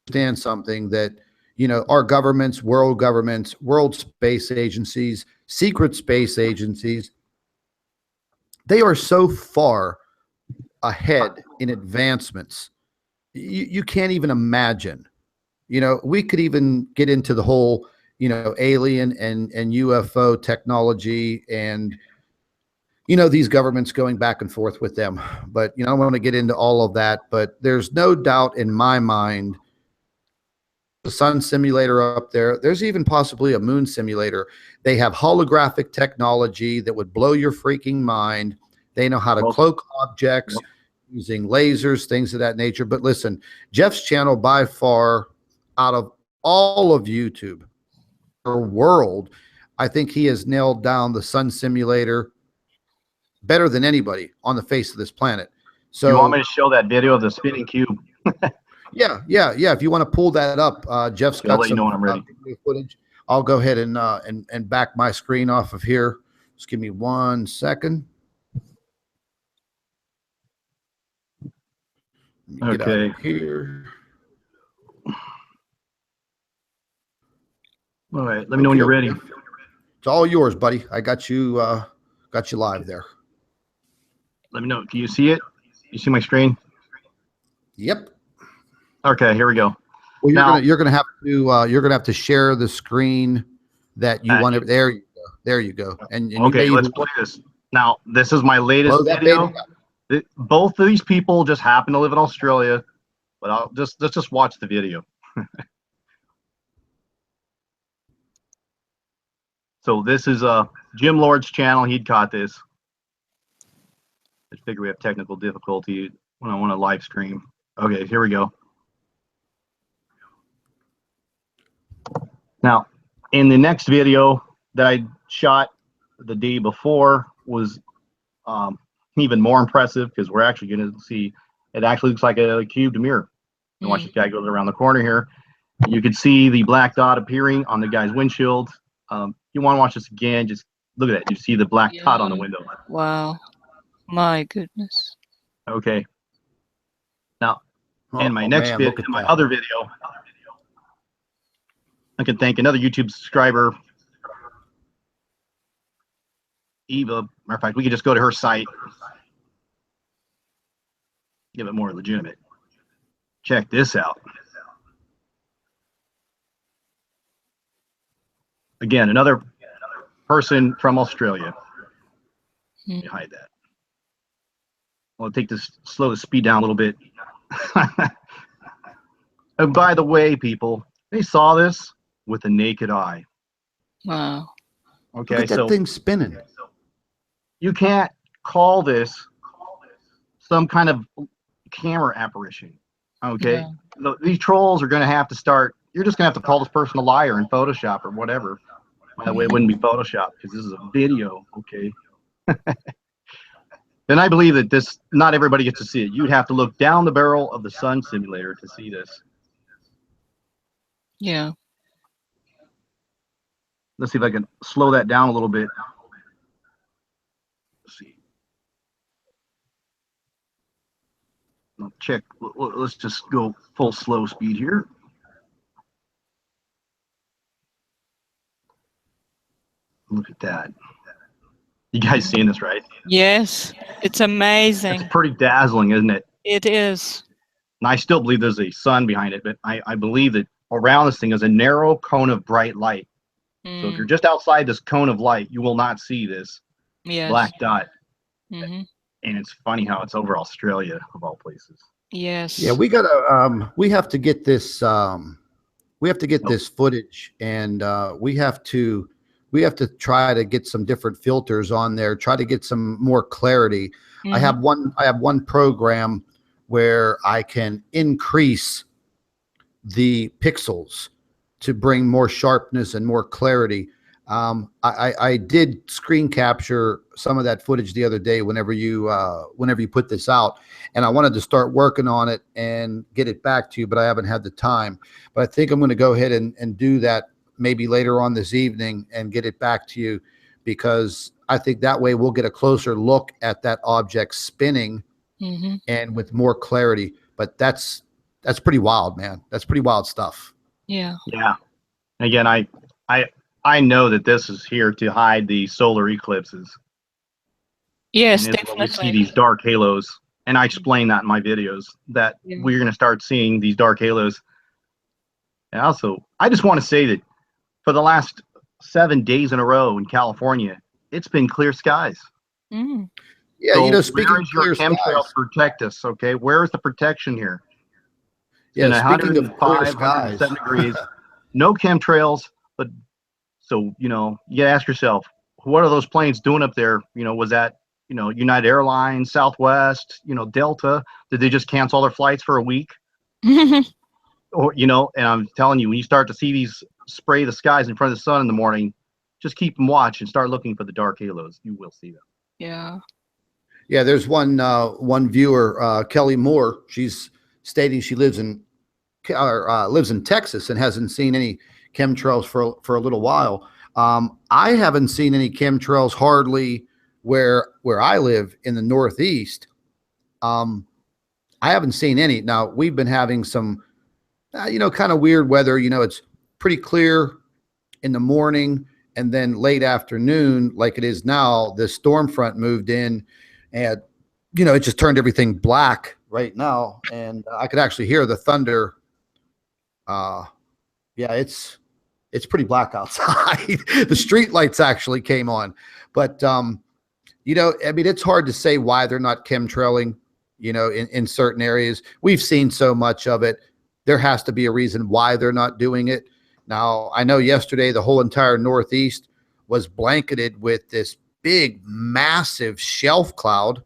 understand something that, our governments, world space agencies, secret space agencies, they are so far ahead in advancements. You can't even imagine. We could even get into the whole, alien and UFO technology and, these governments going back and forth with them. But, I don't want to get into all of that, but there's no doubt in my mind, the sun simulator up there, there's even possibly a moon simulator. They have holographic technology that would blow your freaking mind. They know how to cloak objects using lasers, things of that nature. But listen, Jeff's channel, by far, out of all of YouTube or world, I think he has nailed down the sun simulator better than anybody on the face of this planet. So you want me to show that video of the spinning cube? Yeah. If you want to pull that up, Jeff's got some footage. I'll go ahead and back my screen off of here. Just give me 1 second. Okay. Here. All right. Let me know when you're ready. It's all yours, buddy. I got you live there. Let me know. Can you see it? You see my screen? Yep. Okay, here we go. Well, Now, you're gonna have to share the screen that you want to. There you go. There you go. And you okay, may let's even play this. Now, this is my latest blow that video. baby. Both of these people just happen to live in Australia, but let's just watch the video. So this is Jim Lord's channel. He'd caught this. I figure we have technical difficulty when I want to live stream. Okay, here we go. Now, in the next video that I shot the day before was even more impressive, because we're actually going to see it actually looks like a cubed mirror. And watch this guy goes around the corner here. You can see the black dot appearing on the guy's windshield. You want to watch this again, just look at that. You see the black dot on the window. Wow. My goodness. Okay. Now, in my my other video, I can thank another YouTube subscriber, Eva. Matter of fact, we could just go to her site, give it more legitimate. Check this out. Again, another person from Australia. Let me hide that. I'll take this, slow the speed down a little bit. And by the way, people, they saw this with the naked eye. Wow. Okay, Look at that thing spinning. you can't call this some kind of camera apparition. Okay, these trolls are going to have to start. You're just going to have to call this person a liar in Photoshop or whatever. By the way, it wouldn't be Photoshop because this is a video. Okay. And I believe that this, not everybody gets to see it. You'd have to look down the barrel of the sun simulator to see this. Yeah. Let's see if I can slow that down a little bit. Let's see. I'll check. Let's just go full slow speed here. Look at that. You guys seeing this, right? Yes. It's amazing. It's pretty dazzling, isn't it? It is. And I still believe there's a sun behind it, but I believe that around this thing is a narrow cone of bright light. So if you're just outside this cone of light, you will not see this black dot. And it's funny how it's over Australia, of all places. Yes. Yeah, we have to get this this footage, and we have to try to get some different filters on there, try to get some more clarity. I have one program where I can increase the pixels to bring more sharpness and more clarity. I did screen capture some of that footage the other day whenever you put this out, and I wanted to start working on it and get it back to you, but I haven't had the time. But I think I'm going to go ahead and do that maybe later on this evening and get it back to you, because I think that way we'll get a closer look at that object spinning and with more clarity. But that's pretty wild, man. That's pretty wild stuff. Yeah. Yeah. Again, I know that this is here to hide the solar eclipses. Yes, and definitely. We see these dark halos, and I explain that in my videos that we're going to start seeing these dark halos. And also, I just want to say that for the last 7 days in a row in California, it's been clear skies. Yeah, so you know, speaking of clear chemtrails skies, protect us. Okay, where is the protection here? Yeah, in speaking of clear 107 degrees, no chemtrails, but so you gotta ask yourself, what are those planes doing up there? Was that United Airlines, Southwest, Delta? Did they just cancel all their flights for a week? Or and I'm telling you, when you start to see these spray the skies in front of the sun in the morning, just keep them watch and start looking for the dark halos. You will see them. Yeah. Yeah, there's one viewer, Kelly Moore. She's stating she lives in Texas and hasn't seen any chemtrails for a little while. I haven't seen any chemtrails hardly where I live in the Northeast. I haven't seen any. Now we've been having some, kind of weird weather. It's pretty clear in the morning, and then late afternoon, like it is now, the storm front moved in, and it just turned everything black right now, and I could actually hear the thunder Yeah, it's pretty black outside. The street lights actually came on, but you know, I mean, it's hard to say why they're not chemtrailing, you know, in certain areas. We've seen so much of it. There has to be a reason why they're not doing it. Now, I know yesterday the whole entire Northeast was blanketed with this big, massive shelf cloud.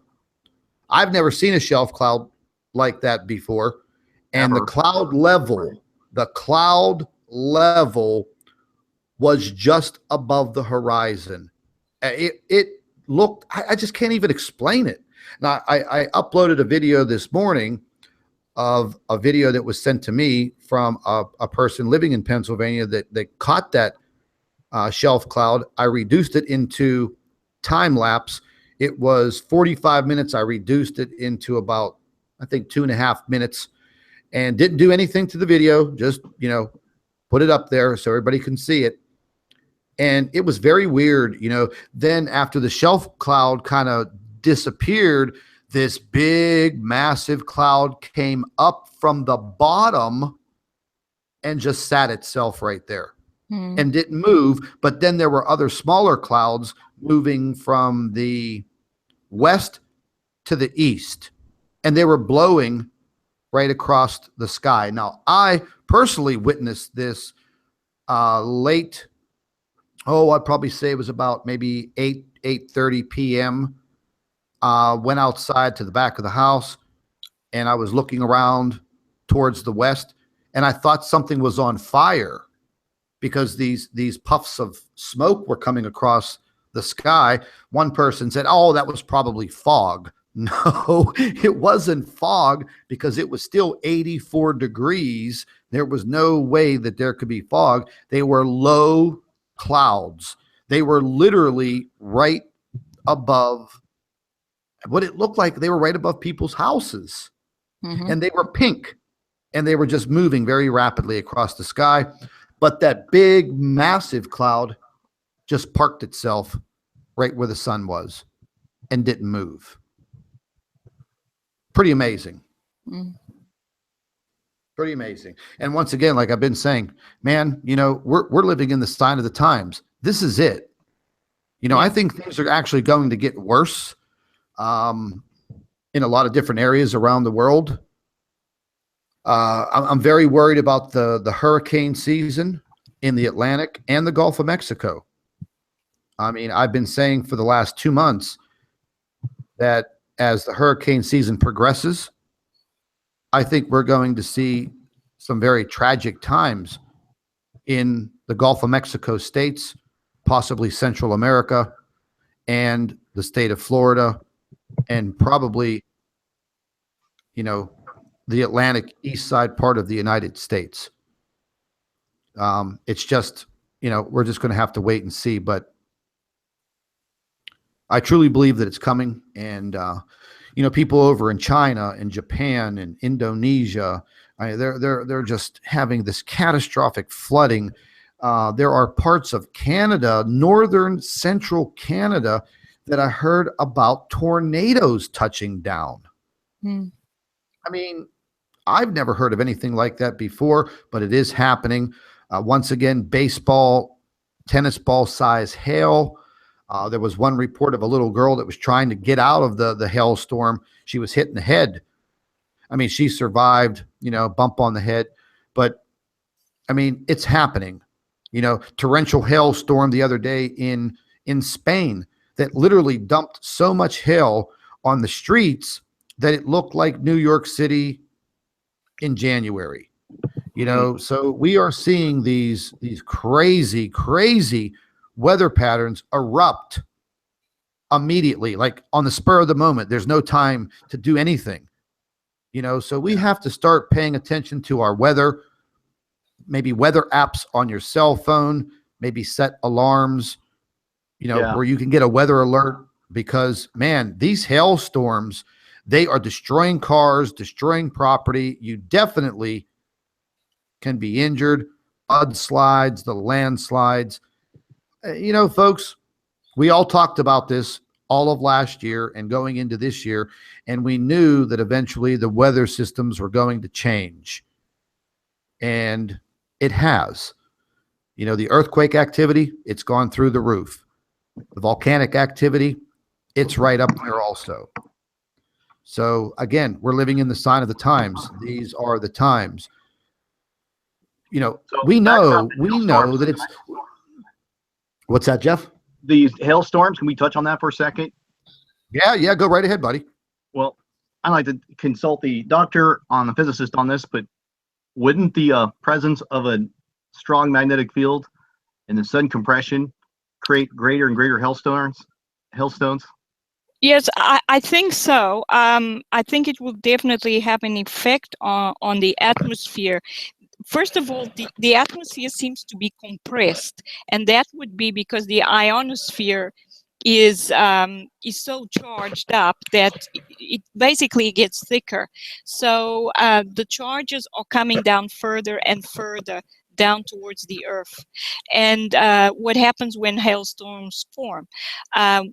I've never seen a shelf cloud like that before. And Never. the cloud level was just above the horizon. It looked, I just can't even explain it. Now, I uploaded a video this morning of a video that was sent to me from a person living in Pennsylvania that caught that shelf cloud. I reduced it into time lapse. It was 45 minutes. I reduced it into about, I think, 2.5 minutes, and didn't do anything to the video. Just, you know, put it up there so everybody can see it. And it was very weird, you know. Then after the shelf cloud kind of disappeared, this big, massive cloud came up from the bottom and just sat itself right there and didn't move. But then there were other smaller clouds moving from the west to the east, and they were blowing right across the sky. Now, I personally witnessed this late. I'd probably say it was about maybe 8:30 p.m. Went outside to the back of the house, and I was looking around towards the west, and I thought something was on fire because these puffs of smoke were coming across the sky. One person said, "Oh, that was probably fog." No, it wasn't fog, because it was still 84 degrees. There was no way that there could be fog. They were low clouds. They were literally right above what it looked like. They were right above people's houses, and they were pink, and they were just moving very rapidly across the sky. But that big, massive cloud just parked itself right where the sun was and didn't move. Pretty amazing. Pretty amazing. And once again, like I've been saying, man, you know, we're living in the sign of the times. This is it. You know, I think things are actually going to get worse in a lot of different areas around the world. I'm very worried about the hurricane season in the Atlantic and the Gulf of Mexico. I mean, I've been saying for the last 2 months that as the hurricane season progresses, I think we're going to see some very tragic times in the Gulf of Mexico states, possibly Central America, and the state of Florida, and probably, you know, the Atlantic east side part of the United States. It's just, you know, we're just going to have to wait and see. But I truly believe that it's coming. And, you know, people over in China and Japan and Indonesia, they're just having this catastrophic flooding. There are parts of Canada, northern central Canada, that I heard about tornadoes touching down. I mean, I've never heard of anything like that before, but it is happening. Once again, baseball, tennis ball size hail. There was one report of a little girl that was trying to get out of the hailstorm. She was hit in the head. I mean, she survived, you know, bump on the head. But, I mean, it's happening. You know, torrential hailstorm the other day in Spain that literally dumped so much hail on the streets that it looked like New York City in January. You know, so we are seeing these crazy, crazy weather patterns erupt immediately, like on the spur of the moment. There's no time to do anything, you know, so we have to start paying attention to our weather, maybe weather apps on your cell phone, maybe set alarms, you know, where you can get a weather alert, because, man, these hailstorms, they are destroying cars, destroying property. You definitely can be injured. Mudslides, the landslides. You know, folks, we all talked about this all of last year and going into this year, and we knew that eventually the weather systems were going to change. And it has. You know, the earthquake activity, it's gone through the roof. The volcanic activity, it's right up there also. So again, we're living in the sign of the times. These are the times. You know, So we back know about the hailstorms. that it's. What's that, Jeff? These hailstorms, can we touch on that for a second? Yeah, go right ahead, buddy. Well, I like to consult the doctor on the physicist on this, but wouldn't the presence of a strong magnetic field and the sudden compression create greater and greater hailstones? Yes, I think so. I think it will definitely have an effect on the atmosphere. First of all, the atmosphere seems to be compressed, and that would be because the ionosphere is so charged up that it basically gets thicker. So the charges are coming down further and further down towards the earth. And what happens when hailstorms form?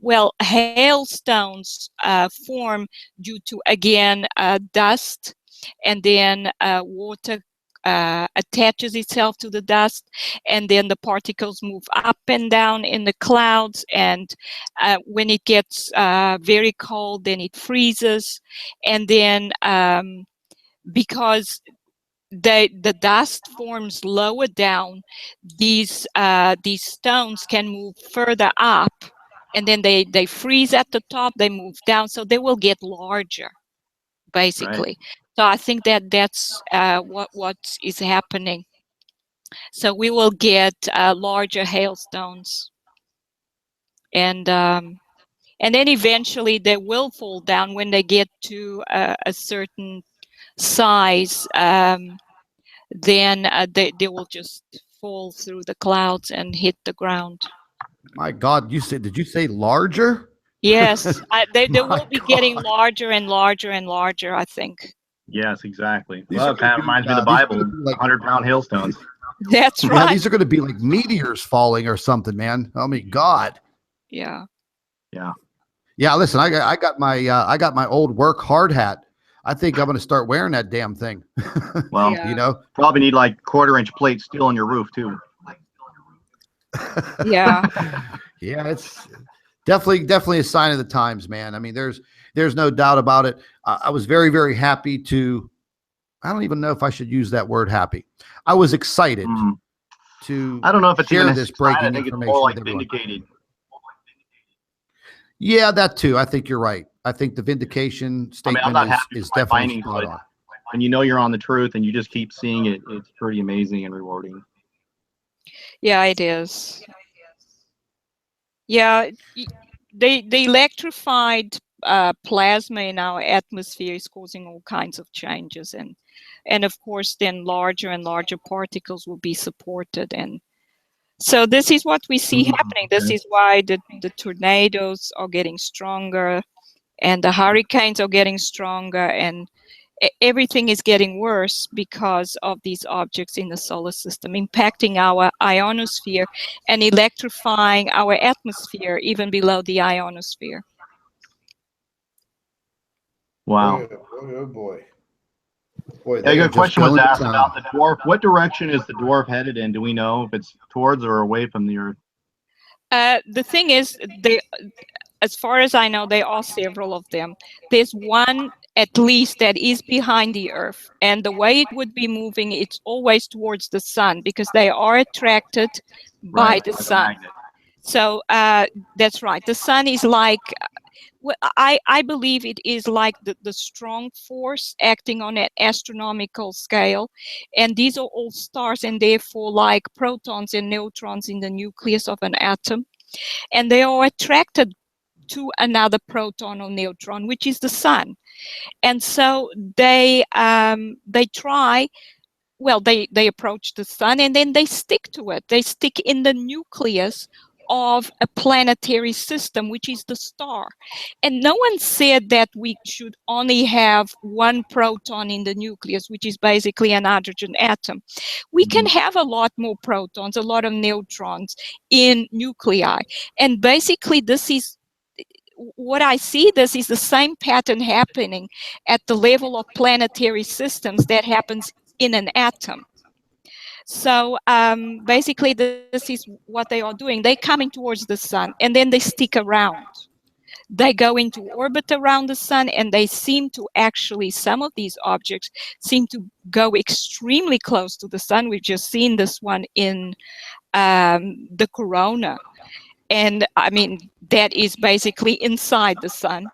Well, hailstones form due to, again, dust, and then water attaches itself to the dust, and then the particles move up and down in the clouds, and when it gets very cold, then it freezes, and then because the dust forms lower down, these stones can move further up, and then they freeze at the top, they move down, so they will get larger, basically. Right. So I think that's what is happening. So we will get larger hailstones, and then eventually they will fall down when they get to a certain size. Then they will just fall through the clouds and hit the ground. My God, did you say larger? Yes, they will be getting larger and larger and larger, I think. Yes, exactly. Well, that reminds me of the Bible, like 100-pound hailstones. That's right. Yeah, these are going to be like meteors falling or something, man. Oh my God. Yeah. Listen, I got my old work hard hat. I think I'm going to start wearing that damn thing. Well, yeah. You know, probably need like 1/4-inch plates still on your roof too. Yeah. Yeah, it's definitely a sign of the times, man. I mean, there's no doubt about it. I was very, very happy to. I don't even know if I should use that word happy. I was excited to. I don't know if it's share even this breaking I think information it's more like with everyone. vindicated. Yeah, that too. I think you're right. I think the vindication statement I'm not happy is with my definitely findings, spot but on. when you know you're on the truth and you just keep seeing it, it's pretty amazing and rewarding. Yeah, it is. Yeah, the electrified plasma in our atmosphere is causing all kinds of changes, and of course then larger and larger particles will be supported, and so this is what we see happening. This is why the tornadoes are getting stronger, and the hurricanes are getting stronger, and everything is getting worse because of these objects in the solar system impacting our ionosphere and electrifying our atmosphere even below the ionosphere. Wow. Oh boy. A good question was asked about the dwarf. What direction is the dwarf headed in? Do we know if it's towards or away from the Earth? The thing is, as far as I know, there are several of them. There's one at least that is behind the Earth, and the way it would be moving, it's always towards the sun because they are attracted by the sun. So that's right. The sun is like, I believe it is like the strong force acting on an astronomical scale, and these are all stars, and therefore like protons and neutrons in the nucleus of an atom, and they are attracted to another proton or neutron, which is the sun. And so they try, well, they approach the sun, and then they stick to it. They stick in the nucleus of a planetary system, which is the star. And no one said that we should only have one proton in the nucleus, which is basically an hydrogen atom. We can have a lot more protons, a lot of neutrons in nuclei. And basically this is what I see. This is the same pattern happening at the level of planetary systems that happens in an atom. So basically, this is what they are doing. They're coming towards the sun, and then they stick around. They go into orbit around the sun, and they seem to actually, some of these objects seem to go extremely close to the sun. We've just seen this one in the corona. And I mean, that is basically inside the sun.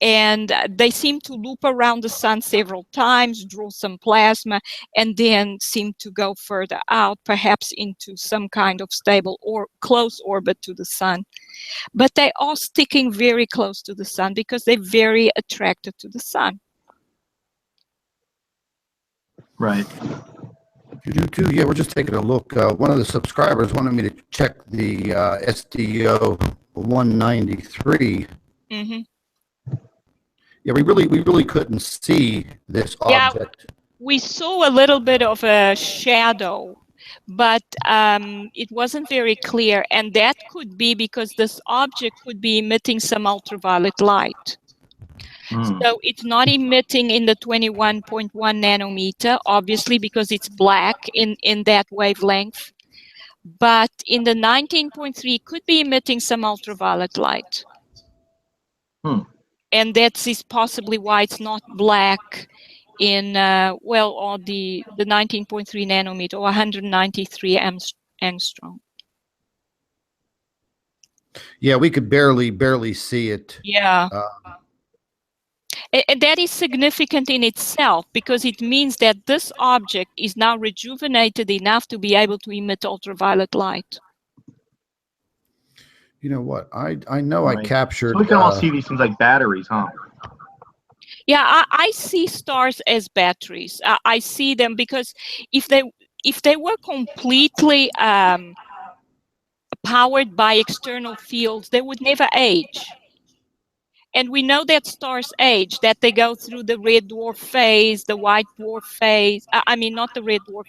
And they seem to loop around the sun several times, draw some plasma, and then seem to go further out, perhaps into some kind of stable or close orbit to the sun. But they are sticking very close to the sun because they're very attracted to the sun. Right. You do too. Yeah, we're just taking a look. One of the subscribers wanted me to check the SDO 193. Mm-hmm. Yeah, we really couldn't see this object. We saw a little bit of a shadow, but it wasn't very clear, and that could be because this object could be emitting some ultraviolet light. So it's not emitting in the 21.1 nanometer, obviously, because it's black in that wavelength. But in the 19.3, could be emitting some ultraviolet light. And that is possibly why it's not black in, well, or the 19.3 nanometer or 193 angstrom. Yeah, we could barely see it. Yeah. And that is significant in itself because it means that this object is now rejuvenated enough to be able to emit ultraviolet light. You know what? I know I captured. So we can all see these things like batteries, huh? Yeah, I see stars as batteries. I see them because if they were completely powered by external fields, they would never age. And we know that stars age, that they go through the red dwarf phase, the white dwarf phase. I mean, not the red dwarf,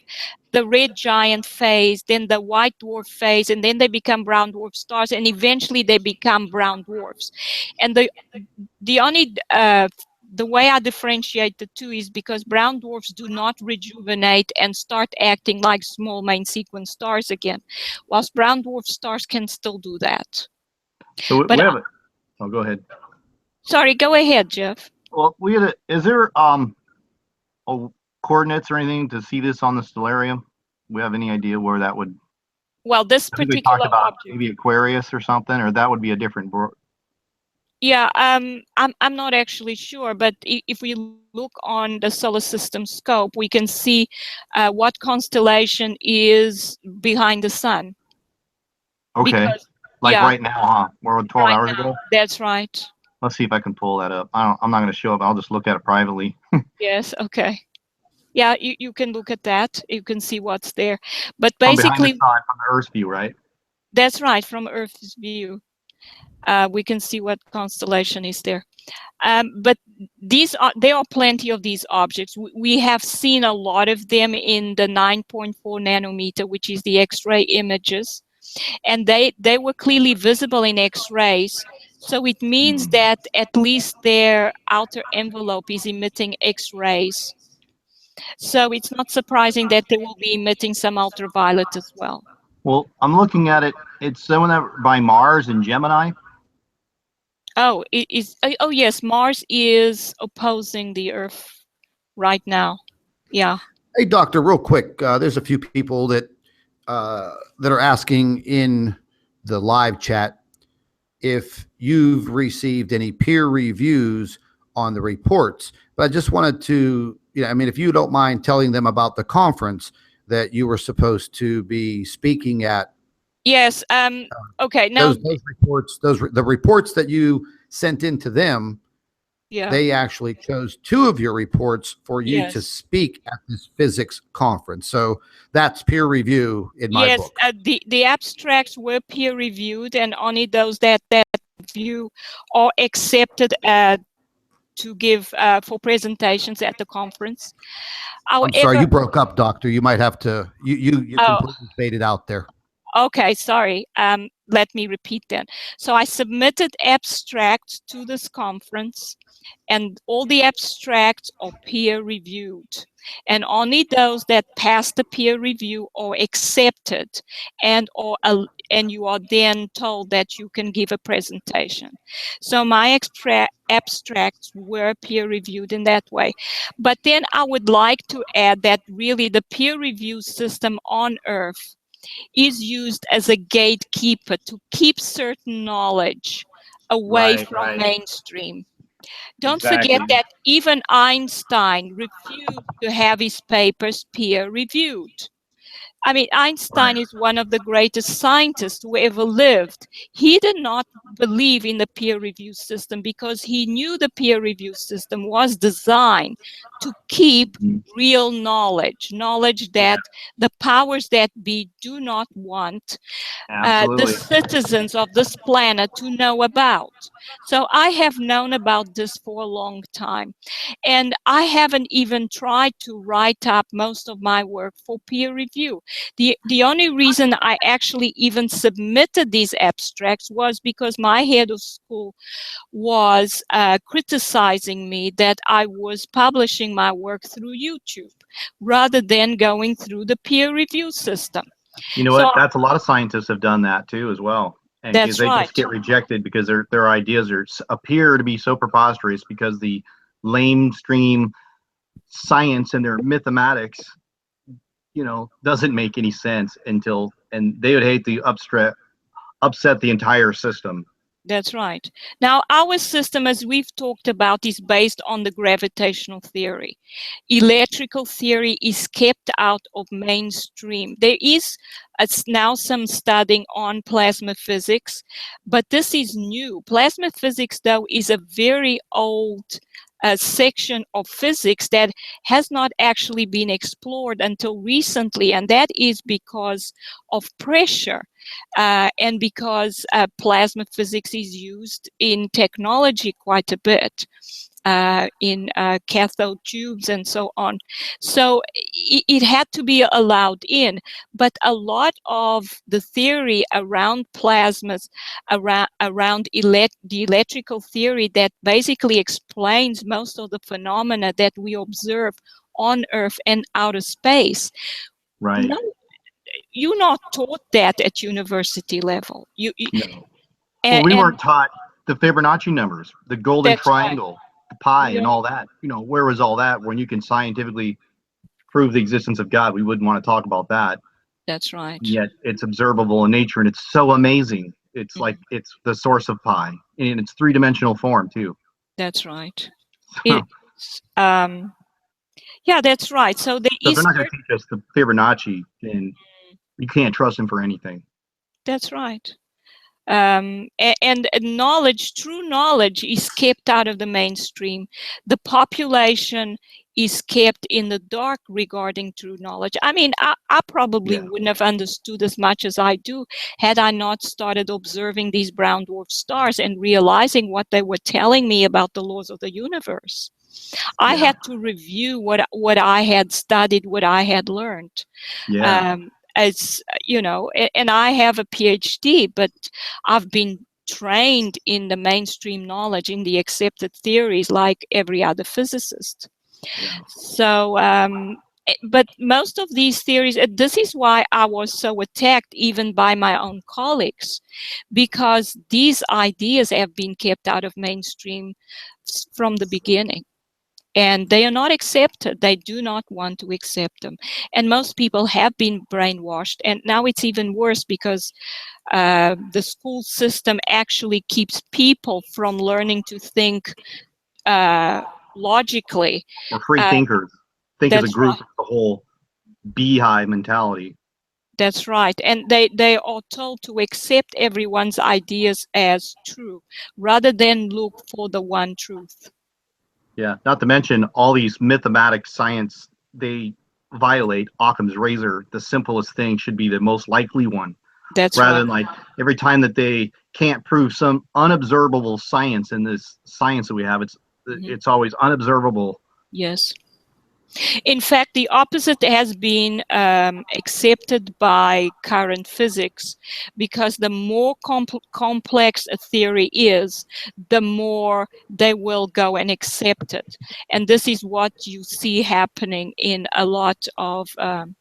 the red giant phase, then the white dwarf phase, and then they become brown dwarf stars, and eventually they become brown dwarfs. And the only the way I differentiate the two is because brown dwarfs do not rejuvenate and start acting like small main sequence stars again, whilst brown dwarf stars can still do that. So we have it. Oh, go ahead. Sorry, go ahead, Jeff. Well, is there coordinates or anything to see this on the stellarium? We have any idea where that would? Well, this particular object, maybe Aquarius or something, or that would be a different. Yeah, I'm not actually sure, but if we look on the solar system scope, we can see what constellation is behind the sun. Okay, because, right now, huh? We're 12 hours ago. That's right. Let's see if I can pull that up. I'm not going to show up. I'll just look at it privately. Yes. Okay. Yeah, you can look at that. You can see what's there. But basically, from the Earth's view, right? That's right. From Earth's view, we can see what constellation is there. But there are plenty of these objects. We have seen a lot of them in the 9.4 nanometer, which is the X-ray images, and they were clearly visible in X-rays. So it means that at least their outer envelope is emitting X-rays. So it's not surprising that they will be emitting some ultraviolet as well. Well, I'm looking at it. It's someone by Mars and Gemini. Oh, it is. Oh, yes. Mars is opposing the Earth right now. Yeah. Hey, Doctor, real quick. There's a few people that are asking in the live chat if you've received any peer reviews on the reports. But I just wanted to, I mean, if you don't mind telling them about the conference that you were supposed to be speaking at. Yes. Okay. Now those reports, the reports that you sent in to them, they actually chose two of your reports for you to speak at this physics conference. So that's peer review in my book. Yes, the abstracts were peer reviewed, and only those that view are accepted to give for presentations at the conference. I'm sorry, you broke up, Doctor. You might have to. You completely faded out there. Okay, sorry. let me repeat that. So I submitted abstracts to this conference, and all the abstracts are peer reviewed, and only those that pass the peer review are accepted, and you are then told that you can give a presentation. So my abstracts were peer reviewed in that way. But then I would like to add that really the peer review system on Earth is used as a gatekeeper to keep certain knowledge away from mainstream. Don't forget that even Einstein refused to have his papers peer reviewed. I mean, Einstein is one of the greatest scientists who ever lived. He did not believe in the peer review system because he knew the peer review system was designed to keep real knowledge that the powers that be do not want the citizens of this planet to know about. So I have known about this for a long time, and I haven't even tried to write up most of my work for peer review. The only reason I actually even submitted these abstracts was because my head of school was criticizing me that I was publishing my work through YouTube rather than going through the peer review system. You know what? That's a lot of scientists have done that too as well. And that's they right. just get rejected because their ideas appear to be so preposterous because the lamestream science and their mathematics, doesn't make any sense and they would hate to upset the entire system. That's right. Now, our system, as we've talked about, is based on the gravitational theory. Electrical theory is kept out of mainstream. There is now some studying on plasma physics, but this is new. Plasma physics, though, is a very old section of physics that has not actually been explored until recently, and that is because of pressure. And because plasma physics is used in technology quite a bit, in cathode tubes and so on. So it had to be allowed in. But a lot of the theory around plasmas, around the electrical theory that basically explains most of the phenomena that we observe on Earth and outer space. Right. You're not taught that at university level. No. Well, we weren't taught the Fibonacci numbers, the golden triangle, right. The pi, and all that. Where was all that when you can scientifically prove the existence of God? We wouldn't want to talk about that. That's right. Yet it's observable in nature, and it's so amazing. It's like it's the source of pi, and it's three-dimensional form too. That's right. Yeah, that's right. So they're not going to teach us the Fibonacci, and you can't trust them for anything. That's right. And knowledge, true knowledge, is kept out of the mainstream. The population is kept in the dark regarding true knowledge. I mean, I probably wouldn't have understood as much as I do had I not started observing these brown dwarf stars and realizing what they were telling me about the laws of the universe. I had to review what I had studied, what I had learned. As you know, and I have a PhD, but I've been trained in the mainstream knowledge, in the accepted theories, like every other physicist. So, but most of these theories, this is why I was so attacked even by my own colleagues, because these ideas have been kept out of mainstream from the beginning. And they are not accepted. They do not want to accept them. And most people have been brainwashed. And now it's even worse because the school system actually keeps people from learning to think logically. Or free thinkers. Think as a group, the whole beehive mentality. That's right. And they are told to accept everyone's ideas as true, rather than look for the one truth. Yeah, not to mention all these mathematic science, they violate Occam's razor. The simplest thing should be the most likely one. That's rather than like every time that they can't prove some unobservable science in this science that we have, it's always unobservable. Yes. In fact, the opposite has been accepted by current physics, because the more complex a theory is, the more they will go and accept it. And this is what you see happening in a lot of the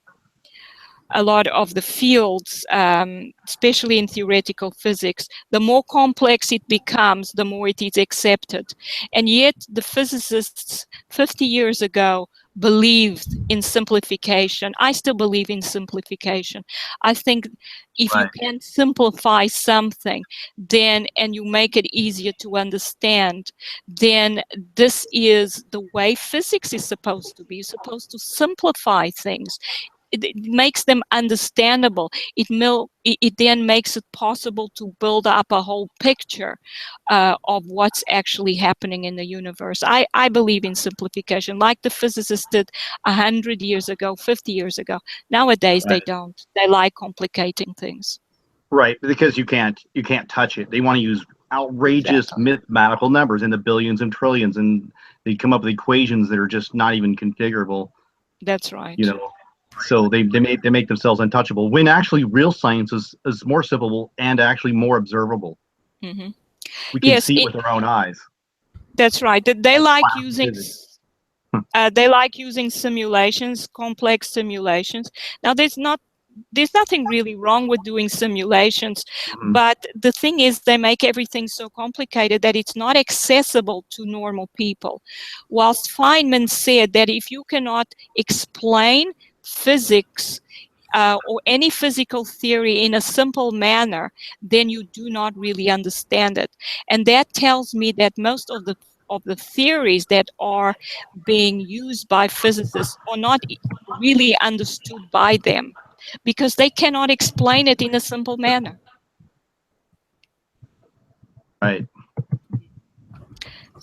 fields, especially in theoretical physics. The more complex it becomes, the more it is accepted. And yet the physicists 50 years ago believed in simplification. I still believe in simplification. I think if you can simplify something, then, and you make it easier to understand, then this is the way physics is supposed to be. You're supposed to simplify things. It makes them understandable. It then makes it possible to build up a whole picture of what's actually happening in the universe. I believe in simplification, like the physicists did 100 years ago, 50 years ago. Nowadays, they don't. They like complicating things. Right, because you can't touch it. They want to use outrageous mathematical numbers in the billions and trillions, and they come up with equations that are just not even configurable. That's right. You know. So they make themselves untouchable, when actually real science is more simple and actually more observable. Mm-hmm. We can see it with our own eyes. That's right. They like using simulations, complex simulations. Now there's nothing really wrong with doing simulations, but the thing is, they make everything so complicated that it's not accessible to normal people. Whilst Feynman said that if you cannot explain physics or any physical theory in a simple manner, then you do not really understand it. And that tells me that most of the theories that are being used by physicists are not really understood by them, because they cannot explain it in a simple manner. Right.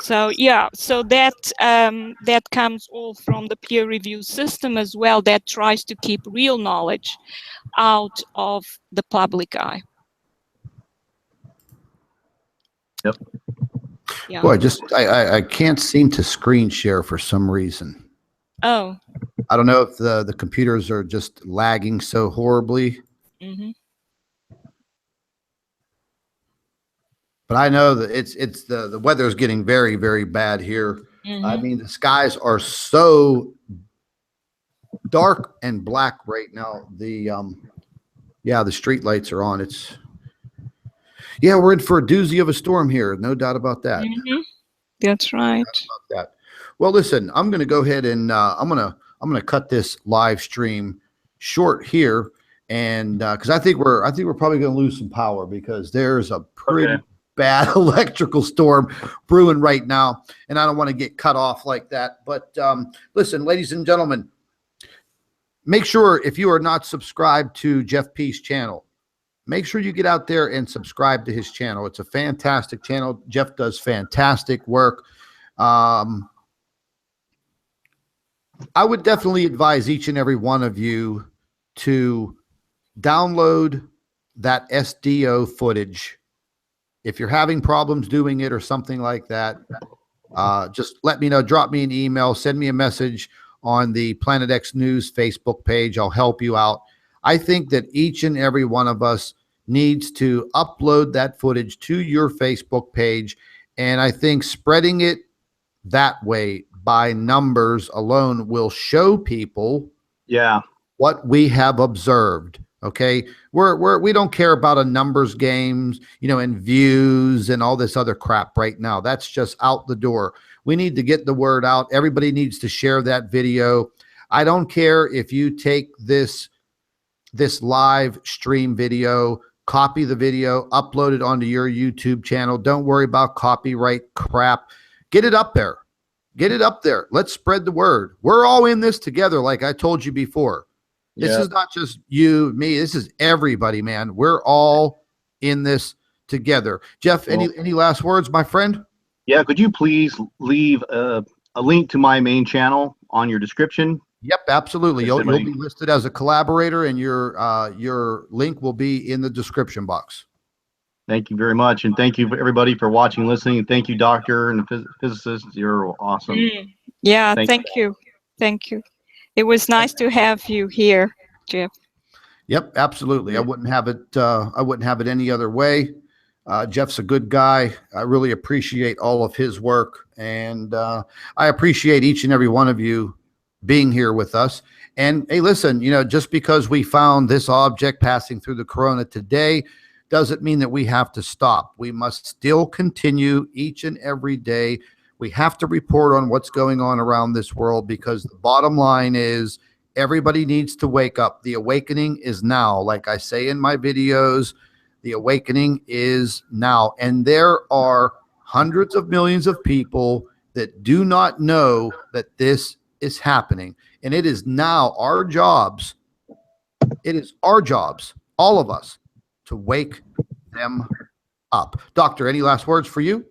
So yeah, so that comes all from the peer review system as well, that tries to keep real knowledge out of the public eye. Yep. Yeah. Boy, I can't seem to screen share for some reason. Oh. I don't know if the computers are just lagging so horribly. Mm-hmm. But I know that it's the weather is getting very, very bad here. Mm-hmm. I mean, the skies are so dark and black right now. The street lights are on. We're in for a doozy of a storm here. No doubt about that. Mm-hmm. That's right. No doubt about that. Well, listen, I'm going to go ahead and I'm going to cut this live stream short here, and because I think we're probably going to lose some power, because there's a pretty bad electrical storm brewing right now, and I don't want to get cut off like that. But listen, ladies and gentlemen, make sure, if you are not subscribed to Jeff P's channel, make sure you get out there and subscribe to his channel. It's a fantastic channel. Jeff does fantastic work. I would definitely advise each and every one of you to download that SDO footage. If you're having problems doing it or something like that, just let me know. Drop me an email. Send me a message on the Planet X News Facebook page. I'll help you out. I think that each and every one of us needs to upload that footage to your Facebook page. And I think spreading it that way by numbers alone will show people what we have observed. Okay, we don't care about a numbers games, and views and all this other crap right now. That's just out the door. We need to get the word out. Everybody needs to share that video. I don't care if you take this live stream video, copy the video, upload it onto your YouTube channel. Don't worry about copyright crap. Get it up there. Get it up there. Let's spread the word. We're all in this together, like I told you before. This is not just you, me. This is everybody, man. We're all in this together. Jeff, any last words, my friend? Yeah, could you please leave a link to my main channel on your description? Yep, absolutely. You'll be listed as a collaborator, and your link will be in the description box. Thank you very much, and thank you everybody for watching, listening, and thank you, Doctor and the physicists. You're awesome. Yeah, thank you. Thank you. It was nice to have you here, Jeff. Yep, absolutely. I wouldn't have it. I wouldn't have it any other way. Jeff's a good guy. I really appreciate all of his work, and I appreciate each and every one of you being here with us. And hey, listen, just because we found this object passing through the corona today doesn't mean that we have to stop. We must still continue each and every day. We have to report on what's going on around this world, because the bottom line is everybody needs to wake up. The awakening is now. Like I say in my videos, the awakening is now. And there are hundreds of millions of people that do not know that this is happening. And it is now our jobs. It is our jobs, all of us, to wake them up. Doctor, any last words for you?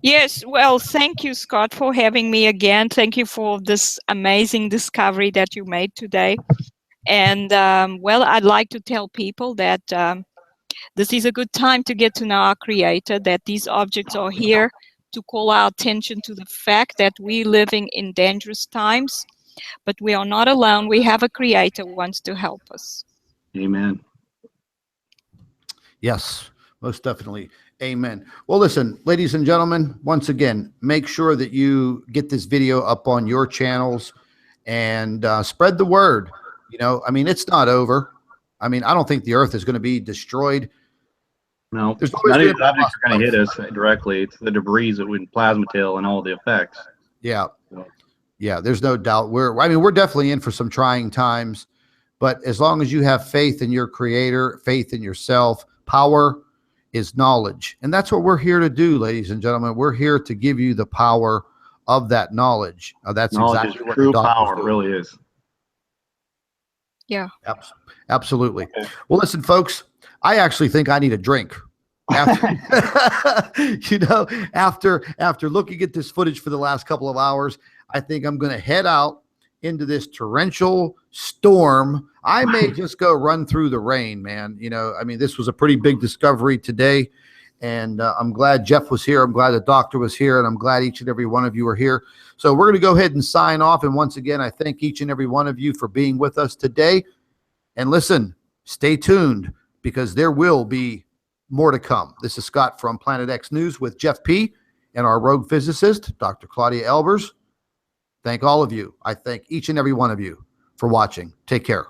Yes, well, thank you, Scott, for having me again. Thank you for this amazing discovery that you made today. And, well, I'd like to tell people that this is a good time to get to know our Creator, that these objects are here to call our attention to the fact that we're living in dangerous times, but we are not alone. We have a Creator who wants to help us. Amen. Yes, most definitely. Amen. Well, listen, ladies and gentlemen, once again, make sure that you get this video up on your channels and spread the word. I mean, it's not over. I mean, I don't think the earth is going to be destroyed. No, There's always not gonna even be objects are going to hit us directly. It's the debris that would plasma tail and all the effects. Yeah. Yeah, there's no doubt. We're definitely in for some trying times, but as long as you have faith in your Creator, faith in yourself, power is knowledge. And that's what we're here to do, ladies and gentlemen. We're here to give you the power of that knowledge. That's Knowledge exactly is what true the doctors power, do. really is. Yeah. Absolutely. Okay. Well, listen, folks, I actually think I need a drink. After, after looking at this footage for the last couple of hours, I think I'm going to head out into this torrential storm. I may just go run through the rain, man. This was a pretty big discovery today, and I'm glad Jeff was here. I'm glad the doctor was here, and I'm glad each and every one of you are here. So we're going to go ahead and sign off. And once again, I thank each and every one of you for being with us today. And listen, stay tuned, because there will be more to come. This is Scott from Planet X News with Jeff P. and our rogue physicist, Dr. Claudia Albers. Thank all of you. I thank each and every one of you for watching. Take care.